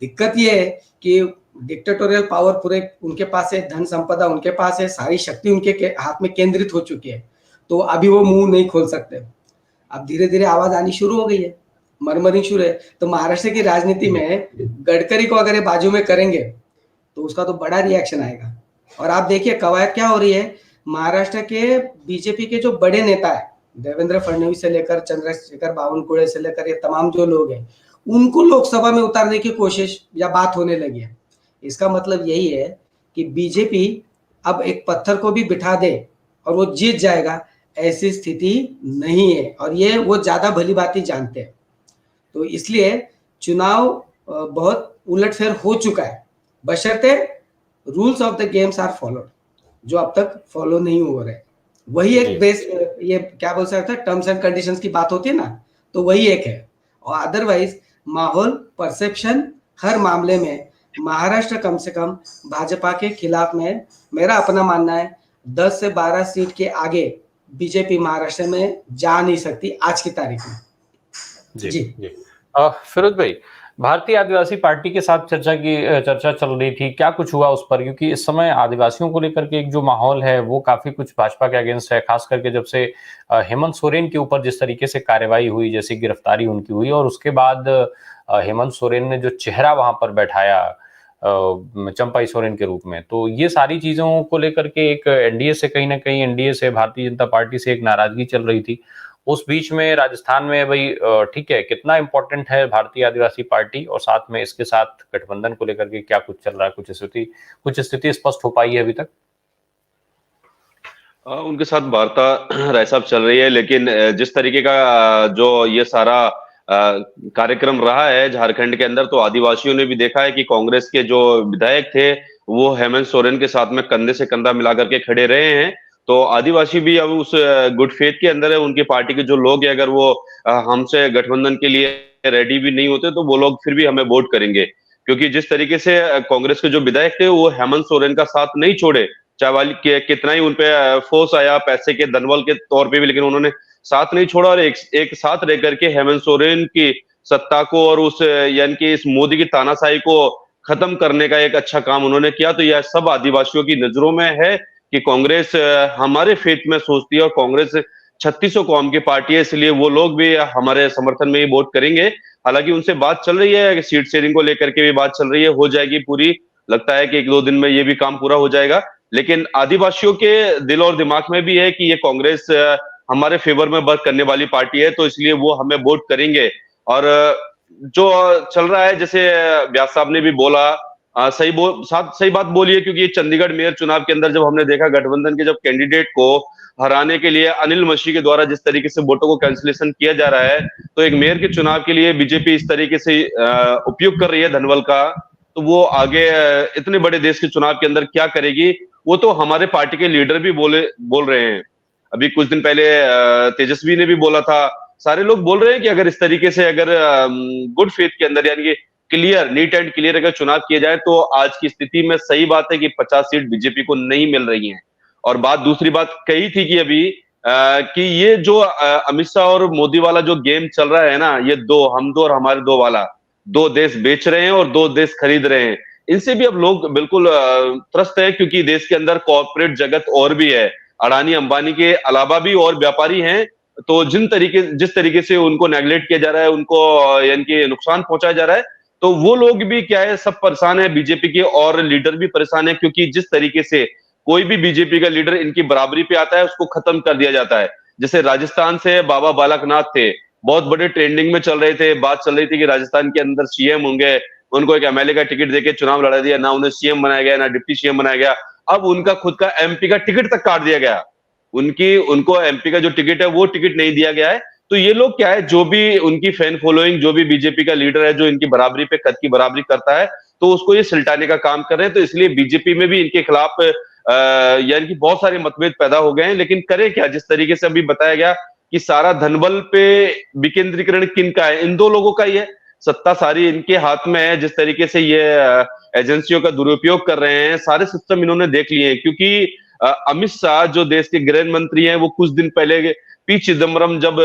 D: दिक्कत ये है कि डिक्टेटोरियल पावर पूरे उनके पास है, धन संपदा उनके पास है, सारी शक्ति उनके हाथ में केंद्रित हो चुकी है, तो अभी वो मुंह नहीं खोल सकते। अब धीरे धीरे आवाज आनी शुरू हो गई है, मरमरिंग शुरू है। तो महाराष्ट्र की राजनीति में गडकरी को अगर ये बाजू में करेंगे तो उसका तो बड़ा रिएक्शन आएगा। और आप देखिए कवायद क्या हो रही है, महाराष्ट्र के बीजेपी के जो बड़े नेता है, देवेंद्र फडणवीस से लेकर चंद्रशेखर बावनकुळे से लेकर ये तमाम जो लोग हैं, उनको लोकसभा में उतारने की कोशिश या बात होने लगी है। इसका मतलब यही है कि बीजेपी अब एक पत्थर को भी बिठा दे और वो जीत जाएगा, ऐसी स्थिति नहीं है और ये वो ज्यादा भली बात जानते हैं। तो इसलिए चुनाव बहुत उलटफेर हो चुका है, बशर्ते rules of the games are followed, जो अब तक फॉलो नहीं हो रहे। वही एक बेस, ये क्या बोल सकते हैं, टर्म्स एंड कंडीशंस की बात होती है ना, तो वही एक है। और अदरवाइज माहौल, परसेप्शन हर मामले में महाराष्ट्र कम से कम भाजपा के खिलाफ में, मेरा अपना मानना है 10 से 12 सीट के आगे बीजेपी महाराष्ट्र में जा नहीं सकती आज की तारीख में।
A: जी। फिरोज भाई, भारतीय आदिवासी पार्टी के साथ चर्चा चल रही थी, क्या कुछ हुआ उस पर? क्योंकि इस समय आदिवासियों को लेकर के एक जो माहौल है वो काफी कुछ भाजपा के अगेंस्ट है, खास करके जब से हेमंत सोरेन के ऊपर जिस तरीके से कार्रवाई हुई, जैसे गिरफ्तारी उनकी हुई, और उसके बाद हेमंत सोरेन ने जो चेहरा वहां पर बैठाया चंपाई सोरेन के रूप में, तो ये सारी चीजों को लेकर के एक एनडीए से, कहीं ना कहीं एनडीए से, भारतीय जनता पार्टी से एक नाराजगी चल रही थी। उस बीच में राजस्थान में भाई ठीक है, कितना इंपॉर्टेंट है भारतीय आदिवासी पार्टी, और साथ में इसके साथ गठबंधन को लेकर के क्या कुछ चल रहा है? कुछ स्थिति स्पष्ट हो पाई है अभी तक?
E: उनके साथ वार्ता राय साहब चल रही है, लेकिन जिस तरीके का जो ये सारा कार्यक्रम रहा है झारखंड के अंदर, तो आदिवासियों ने भी देखा है कि कांग्रेस के जो विधायक थे वो हेमंत सोरेन के साथ में कंधे से कंधा मिला करके खड़े रहे हैं। तो आदिवासी भी अब उस गुड फेथ के अंदर है, उनकी पार्टी के जो लोग हैं, अगर वो हमसे गठबंधन के लिए रेडी भी नहीं होते तो वो लोग फिर भी हमें वोट करेंगे, क्योंकि जिस तरीके से कांग्रेस के जो विधायक थे वो हेमंत सोरेन का साथ नहीं छोड़े, चाहे वाली कितना ही उनपे फोर्स आया पैसे के दनबल के तौर पे भी, लेकिन उन्होंने साथ नहीं छोड़ा और एक साथ रह करके हेमंत सोरेन की सत्ता को और उस यानी कि इस मोदी की तानाशाही को खत्म करने का एक अच्छा काम उन्होंने किया। तो यह सब आदिवासियों की नजरों में है कि कांग्रेस हमारे फेथ में सोचती है और कांग्रेस 3600 कौम की पार्टी है, इसलिए वो लोग भी हमारे समर्थन में ही वोट करेंगे। हालांकि उनसे बात चल रही है, सीट शेयरिंग को लेकर के भी बात चल रही है, हो जाएगी पूरी, लगता है कि 1-2 दिन में ये भी काम पूरा हो जाएगा। लेकिन आदिवासियों के दिल और दिमाग में भी है कि ये कांग्रेस हमारे फेवर में वर्क करने वाली पार्टी है, तो इसलिए वो हमें वोट करेंगे। और जो चल रहा है, जैसे व्यास साहब ने भी बोला, सही बात बोली है, क्योंकि चंडीगढ़ मेयर चुनाव के अंदर जब हमने देखा गठबंधन के जब कैंडिडेट को हराने के लिए अनिल मशीह के द्वारा जिस तरीके से वोटों को कैंसिलेशन किया जा रहा है, तो एक मेयर के चुनाव के लिए बीजेपी इस तरीके से उपयोग कर रही है धनबल का, तो वो आगे इतने बड़े देश के चुनाव के अंदर क्या करेगी, वो तो हमारे पार्टी के लीडर भी बोल रहे हैं। अभी कुछ दिन पहले तेजस्वी ने भी बोला था, सारे लोग बोल रहे हैं कि अगर इस तरीके से अगर गुड फेथ के अंदर यानी कि क्लियर, नीट एंड क्लियर अगर चुनाव किए जाए तो आज की स्थिति में सही बात है कि 50 सीट बीजेपी को नहीं मिल रही हैं। और दूसरी बात कही थी कि अभी कि ये जो अमित शाह और मोदी वाला जो गेम चल रहा है ना, ये हम दो और हमारे दो वाला, 2 देश बेच रहे हैं और 2 देश खरीद रहे हैं, इनसे भी अब लोग बिल्कुल त्रस्त है, क्योंकि देश के अंदर कॉर्पोरेट जगत और भी है, अडानी अंबानी के अलावा भी और व्यापारी हैं। तो जिस तरीके से उनको नेगलेक्ट किया जा रहा है, उनको यानी कि नुकसान पहुंचाया जा रहा है, तो वो लोग भी क्या है, सब परेशान है, बीजेपी के और लीडर भी परेशान है, क्योंकि जिस तरीके से कोई भी बीजेपी का लीडर इनकी बराबरी पे आता है उसको खत्म कर दिया जाता है। जैसे राजस्थान से बाबा बालकनाथ थे, बहुत बड़े ट्रेंडिंग में चल रहे थे, बात चल रही थी कि राजस्थान के अंदर सीएम होंगे, उनको एक एमएलए का टिकट देके चुनाव लड़ा दिया, ना उन्हें सीएम बनाया गया ना डिप्टी सीएम बनाया गया, अब उनका खुद का एमपी का टिकट तक काट दिया गया, उनको एमपी का जो टिकट है वो टिकट नहीं दिया गया है। तो ये लोग क्या है, जो भी उनकी फैन फॉलोइंग, जो भी बीजेपी का लीडर है जो इनकी बराबरी पे कद की बराबरी करता है, तो उसको ये सिलटाने का काम कर रहे हैं। तो इसलिए बीजेपी में भी इनके खिलाफ यानी कि बहुत सारे मतभेद पैदा हो गए हैं। लेकिन करें क्या, जिस तरीके से अभी बताया गया कि सारा धनबल पे विकेंद्रीकरण किनका है, इन 2 लोगों का ही है, सत्ता सारी इनके हाथ में है। जिस तरीके से ये एजेंसियों का दुरुपयोग कर रहे हैं, सारे सिस्टम इन्होंने देख लिए हैं। क्योंकि अमित शाह जो देश के गृह मंत्री हैं, वो कुछ दिन पहले पी चिदम्बरम जब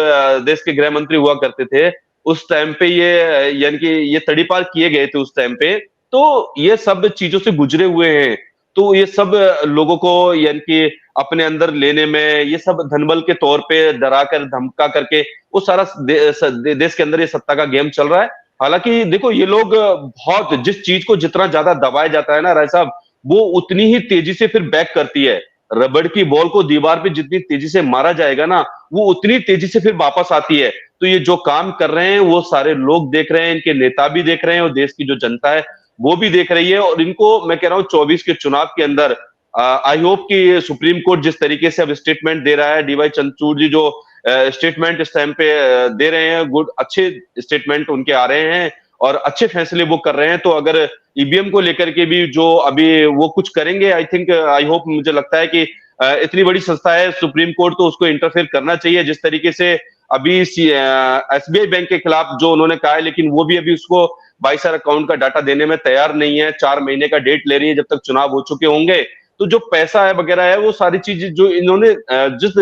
E: देश के गृह मंत्री हुआ करते थे, उस टाइम पे ये यानी कि ये तड़ीपार किए गए थे उस टाइम पे, तो ये सब चीजों से गुजरे हुए हैं। तो ये सब लोगों को यानी कि अपने अंदर लेने में, ये सब धनबल के तौर पे डरा कर धमका करके वो सारा देश के अंदर ये सत्ता का गेम चल रहा है। हालांकि देखो, ये लोग बहुत, जिस चीज को जितना ज्यादा दबाया जाता है ना राय साहब, वो उतनी ही तेजी से फिर बैक करती है। रबड़ की बॉल को दीवार पे जितनी तेजी से मारा जाएगा ना, वो उतनी तेजी से फिर वापस आती है। तो ये जो काम कर रहे हैं वो सारे लोग देख रहे हैं, इनके नेता भी देख रहे हैं और देश की जो जनता है वो भी देख रही है। और इनको मैं कह रहा हूं 24 के चुनाव के अंदर आई होप कि सुप्रीम कोर्ट जिस तरीके से अब स्टेटमेंट दे रहा है, डीवाई चंद्रचूड़ जी जो स्टेटमेंट इस टाइम पे दे रहे हैं, गुड अच्छे स्टेटमेंट उनके आ रहे हैं और अच्छे फैसले वो कर रहे हैं। तो अगर ईवीएम को लेकर के भी जो अभी वो कुछ करेंगे, आई थिंक, आई होप, मुझे लगता है कि इतनी बड़ी संस्था है सुप्रीम कोर्ट, तो उसको इंटरफेयर करना चाहिए। जिस तरीके से अभी एसबीआई बैंक के खिलाफ जो उन्होंने कहा है, लेकिन वो भी अभी उसको बाईसर अकाउंट का डाटा देने में तैयार नहीं है, 4 महीने का डेट ले रही है जब तक चुनाव हो चुके होंगे। तो जो पैसा है वगैरह है, वो सारी चीजें जो इन्होंने जिस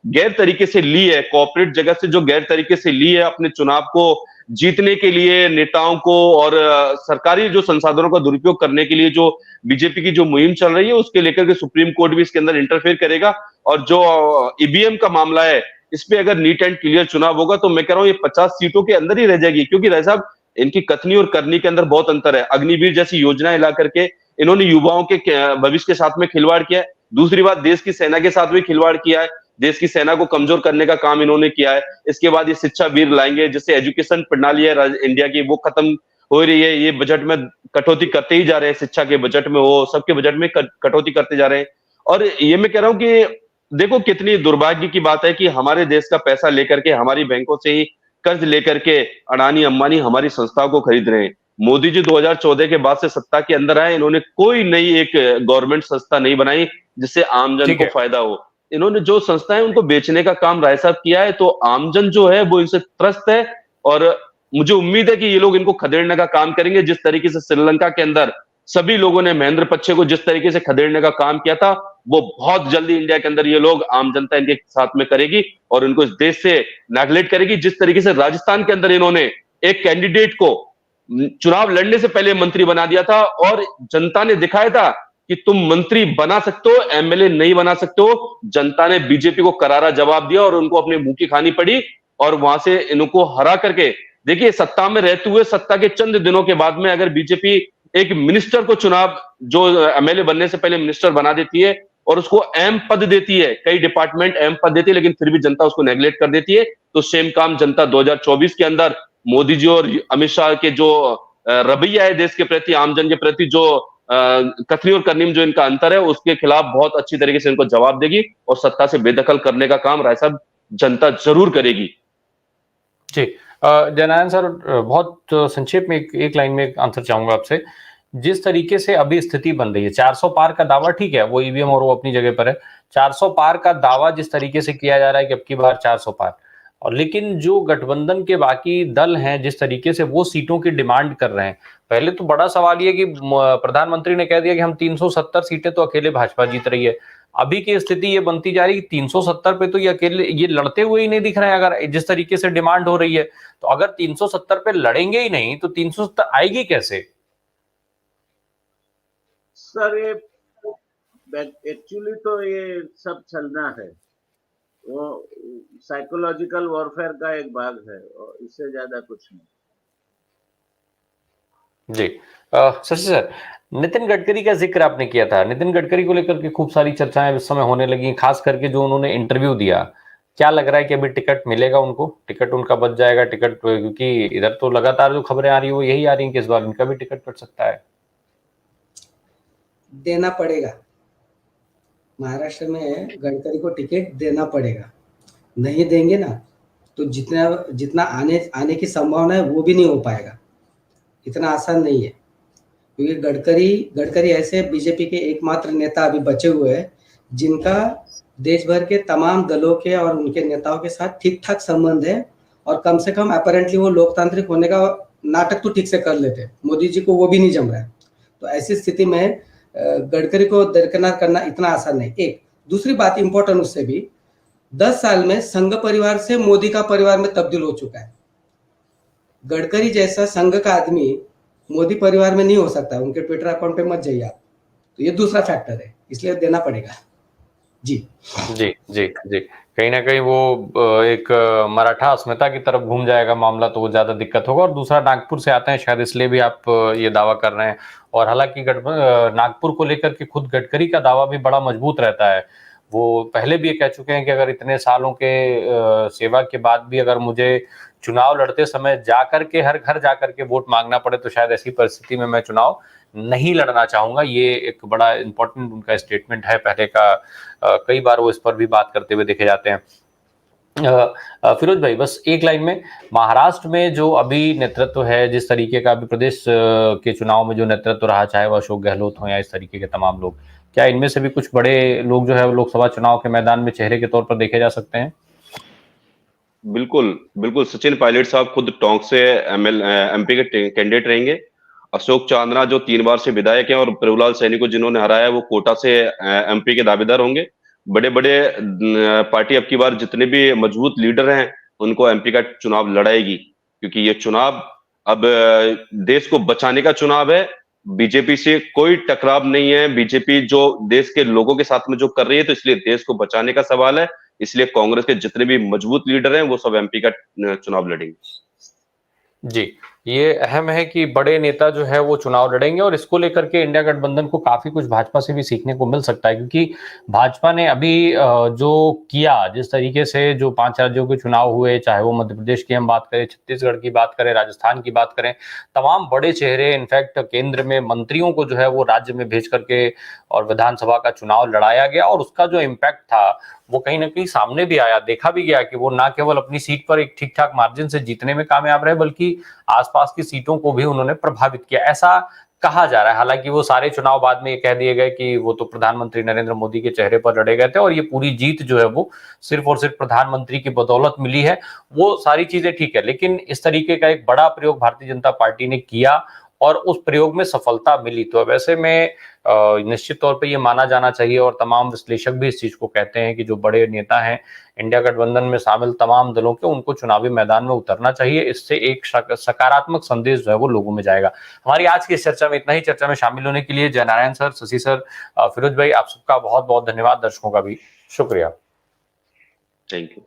E: गैर तरीके से ली है, कॉर्पोरेट जगत से जो गैर तरीके से ली है अपने चुनाव को जीतने के लिए, नेताओं को और सरकारी जो संसाधनों का दुरुपयोग करने के लिए जो बीजेपी की जो मुहिम चल रही है, उसके लेकर के सुप्रीम कोर्ट भी इसके अंदर इंटरफेयर करेगा। और जो ईवीएम का मामला है, इस पे अगर नीट एंड क्लियर चुनाव होगा तो मैं कह रहा हूँ ये 50 सीटों के अंदर ही रह जाएगी, क्योंकि राय साहब इनकी कथनी और करनी के अंदर बहुत अंतर है। अग्निवीर जैसी योजनाएं ला करके इन्होंने युवाओं के भविष्य के साथ में खिलवाड़ किया है। दूसरी बात, देश की सेना के साथ भी खिलवाड़ किया है, देश की सेना को कमजोर करने का काम इन्होंने किया है। इसके बाद ये शिक्षा वीर लाएंगे, जिससे एजुकेशन प्रणाली है इंडिया की वो खत्म हो रही है। ये बजट में कटौती करते ही जा रहे हैं, शिक्षा के बजट में हो, सबके बजट में कटौती करते जा रहे हैं। और ये मैं कह रहा हूँ कि देखो कितनी दुर्भाग्य की बात है कि हमारे देश का पैसा लेकर के, हमारी बैंकों से ही कर्ज लेकर के अडानी अंबानी हमारी संस्थाओं को खरीद रहे हैं। मोदी जी 2014 के बाद से सत्ता के अंदर आए, इन्होंने कोई नई एक गवर्नमेंट संस्था नहीं बनाई जिससे आमजन को फायदा हो। इन्होंने जो संस्थाएं उनको बेचने का काम राय साहब किया है, तो आमजन जो है वो इनसे त्रस्त है। और मुझे उम्मीद है कि ये लोग इनको खदेड़ने का काम करेंगे। जिस तरीके से श्रीलंका के अंदर सभी लोगों ने महेंद्र पच्छे को जिस तरीके से खदेड़ने का काम किया था, वो बहुत जल्दी इंडिया के अंदर ये लोग, आम जनता इनके साथ में करेगी और इनको इस देश से नेगलेक्ट करेगी। जिस तरीके से राजस्थान के अंदर इन्होंने एक कैंडिडेट को चुनाव लड़ने से पहले मंत्री बना दिया था और जनता ने दिखाया था कि तुम मंत्री बना सकते हो, एमएलए नहीं बना सकते हो। जनता ने बीजेपी को करारा जवाब दिया और उनको अपनी मुंह की खानी पड़ी और वहां से इनको हरा करके, देखिए, सत्ता में रहते हुए सत्ता के चंद दिनों के बाद में अगर बीजेपी एक मिनिस्टर को चुनाव, जो एमएलए बनने से पहले मिनिस्टर बना देती है और उसको अहम पद देती है, कई डिपार्टमेंट अहम पद देती है, लेकिन फिर भी जनता उसको नेगलेक्ट कर देती है, तो सेम काम जनता 2024 के अंदर मोदी जी और अमित शाह के जो रवैया है देश के प्रति, आमजन के प्रति, जो कथनी और करनी में जो इनका अंतर है, उसके खिलाफ बहुत अच्छी तरीके से इनको जवाब देगी और सत्ता से बेदखल करने का काम राय साहब जनता जरूर करेगी।
A: जी, जयनारायण सर, बहुत संक्षेप में एक लाइन में आंसर चाहूंगा आपसे। जिस तरीके से अभी स्थिति बन रही है, 400 पार का दावा, ठीक है, वो ईवीएम और वो अपनी जगह पर है, 400 पार का दावा जिस तरीके से किया जा रहा है कि अब की बार 400 पार, और लेकिन जो गठबंधन के बाकी दल हैं जिस तरीके से वो सीटों की डिमांड कर रहे हैं, पहले तो बड़ा सवाल ये कि प्रधानमंत्री ने कह दिया कि हम 370 सीटें तो अकेले भाजपा जीत रही है। अभी की स्थिति ये बनती जा रही है कि 370 पे तो ये अकेले ये लड़ते हुए ही नहीं दिख रहे हैं। अगर जिस तरीके से डिमांड हो रही है, तो अगर 370 पे लड़ेंगे ही नहीं तो 370 आएगी कैसे?
C: सर, ये एक्चुअली तो ये सब चलना है, वो साइकोलॉजिकल वॉरफेयर का एक भाग है और इससे ज्यादा कुछ नहीं।
A: जी, शशि सर, नितिन गडकरी का जिक्र आपने किया था। नितिन गडकरी को लेकर के खूब सारी चर्चाएं इस समय होने लगी, खास करके जो उन्होंने इंटरव्यू दिया। क्या लग रहा है कि अभी टिकट मिलेगा उनको, टिकट उनका बच जाएगा टिकट? क्योंकि इधर तो लगातार जो खबरें आ रही है वो यही आ रही है कि इस बार इनका भी टिकट कट सकता है।
D: देना पड़ेगा, महाराष्ट्र में गडकरी को टिकट देना पड़ेगा। नहीं देंगे ना तो जितना आने की संभावना है वो भी नहीं हो पाएगा। इतना आसान नहीं है, क्योंकि गडकरी ऐसे बीजेपी के एकमात्र नेता अभी बचे हुए हैं जिनका देश भर के तमाम दलों के और उनके नेताओं के साथ ठीक ठाक संबंध है, और कम से कम अपैरेंटली वो लोकतांत्रिक होने का नाटक तो ठीक से कर लेते हैं। मोदी जी को वो भी नहीं जम रहा है, तो ऐसी स्थिति में गडकरी को दरकिनार करना इतना आसान नहीं। एक दूसरी बात इंपॉर्टेंट उससे भी, 10 साल में संघ परिवार से मोदी का परिवार में तब्दील हो चुका है। गडकरी जैसा संघ का आदमी मोदी परिवार में नहीं हो सकता, उनके ट्विटर अकाउंट पे मत जाइए आप। तो ये दूसरा फैक्टर है, इसलिए देना पड़ेगा। जी
A: जी जी जी, कहीं ना कहीं वो एक मराठा अस्मिता की तरफ घूम जाएगा मामला, तो वो ज्यादा दिक्कत होगा। और दूसरा, नागपुर से आते हैं शायद, इसलिए भी आप ये दावा कर रहे हैं। और हालांकि नागपुर को लेकर के खुद गडकरी का दावा भी बड़ा मजबूत रहता है। वो पहले भी ये कह चुके हैं कि अगर इतने सालों के सेवा के बाद भी अगर मुझे चुनाव लड़ते समय जाकर के हर घर जाकर के वोट मांगना पड़े तो शायद ऐसी परिस्थिति में मैं चुनाव नहीं लड़ना चाहूंगा, ये एक बड़ा इंपॉर्टेंट उनका स्टेटमेंट है। पहले का कई बार वो इस पर भी बात करते हुए देखे जाते हैं। फिरोज भाई, बस एक लाइन में, महाराष्ट्र में जो अभी नेतृत्व है, जिस तरीके का अभी प्रदेश के चुनाव में जो नेतृत्व रहा, चाहे वो अशोक गहलोत हो या इस तरीके के तमाम लोग, क्या इनमें से भी कुछ बड़े लोग जो है लोकसभा चुनाव के मैदान में चेहरे के तौर पर देखे जा सकते हैं?
E: बिल्कुल, बिल्कुल। सचिन पायलट साहब खुद टोंक से एमपी के कैंडिडेट रहेंगे। अशोक चांदना जो 3 बार से विधायक हैं, और प्रभुलाल सैनी को जिन्होंने हराया, वो कोटा से एमपी के दावेदार होंगे। बड़े-बड़े पार्टी अब की बार जितने भी मजबूत लीडर हैं, उनको एमपी का चुनाव लड़ाएगी, क्योंकि ये चुनाव अब देश को बचाने का चुनाव है। बीजेपी से कोई टकराव नहीं है। बीजेपी जो देश के लोगों के साथ में जो कर रही है, तो इसलिए देश को बचाने का सवाल है। इसलिए कांग्रेस के जितने भी मजबूत लीडर हैं, वो सब एमपी का चुनाव लड़ेंगे।
A: जी, ये अहम है कि बड़े नेता जो है वो चुनाव लड़ेंगे, और इसको लेकर के इंडिया गठबंधन को काफी कुछ भाजपा से भी सीखने को मिल सकता है, क्योंकि भाजपा ने अभी जो किया, जिस तरीके से जो 5 राज्यों के चुनाव हुए, चाहे वो मध्य प्रदेश की हम बात करें, छत्तीसगढ़ की बात करें, राजस्थान की बात करें, तमाम बड़े चेहरे, इनफैक्ट केंद्र में मंत्रियों को जो है वो राज्य में भेज करके और विधानसभा का चुनाव लड़ाया गया, और उसका जो इम्पैक्ट था वो कहीं ना कहीं सामने भी आया, देखा भी गया कि वो ना केवल अपनी सीट पर एक ठीक ठाक मार्जिन से जीतने में कामयाब रहे, बल्कि आसपास की सीटों को भी उन्होंने प्रभावित किया, ऐसा कहा जा रहा है। हालांकि वो सारे चुनाव बाद में ये कह दिए गए कि वो तो प्रधानमंत्री नरेंद्र मोदी के चेहरे पर लड़े गए थे, और ये पूरी जीत जो है वो सिर्फ और सिर्फ प्रधानमंत्री की बदौलत मिली है। वो सारी चीजें ठीक है, लेकिन इस तरीके का एक बड़ा प्रयोग भारतीय जनता पार्टी ने किया और उस प्रयोग में सफलता मिली, तो वैसे में निश्चित तौर पे ये माना जाना चाहिए, और तमाम विश्लेषक भी इस चीज को कहते हैं कि जो बड़े नेता हैं इंडिया गठबंधन में शामिल तमाम दलों के, उनको चुनावी मैदान में उतरना चाहिए। इससे एक सकारात्मक संदेश जो है वो लोगों में जाएगा। हमारी आज की इस चर्चा में इतना ही। चर्चा में शामिल होने के लिए जयनारायण सर, शशि सर, फिरोज भाई, आप सबका बहुत बहुत धन्यवाद। दर्शकों का भी शुक्रिया।
E: Thank you.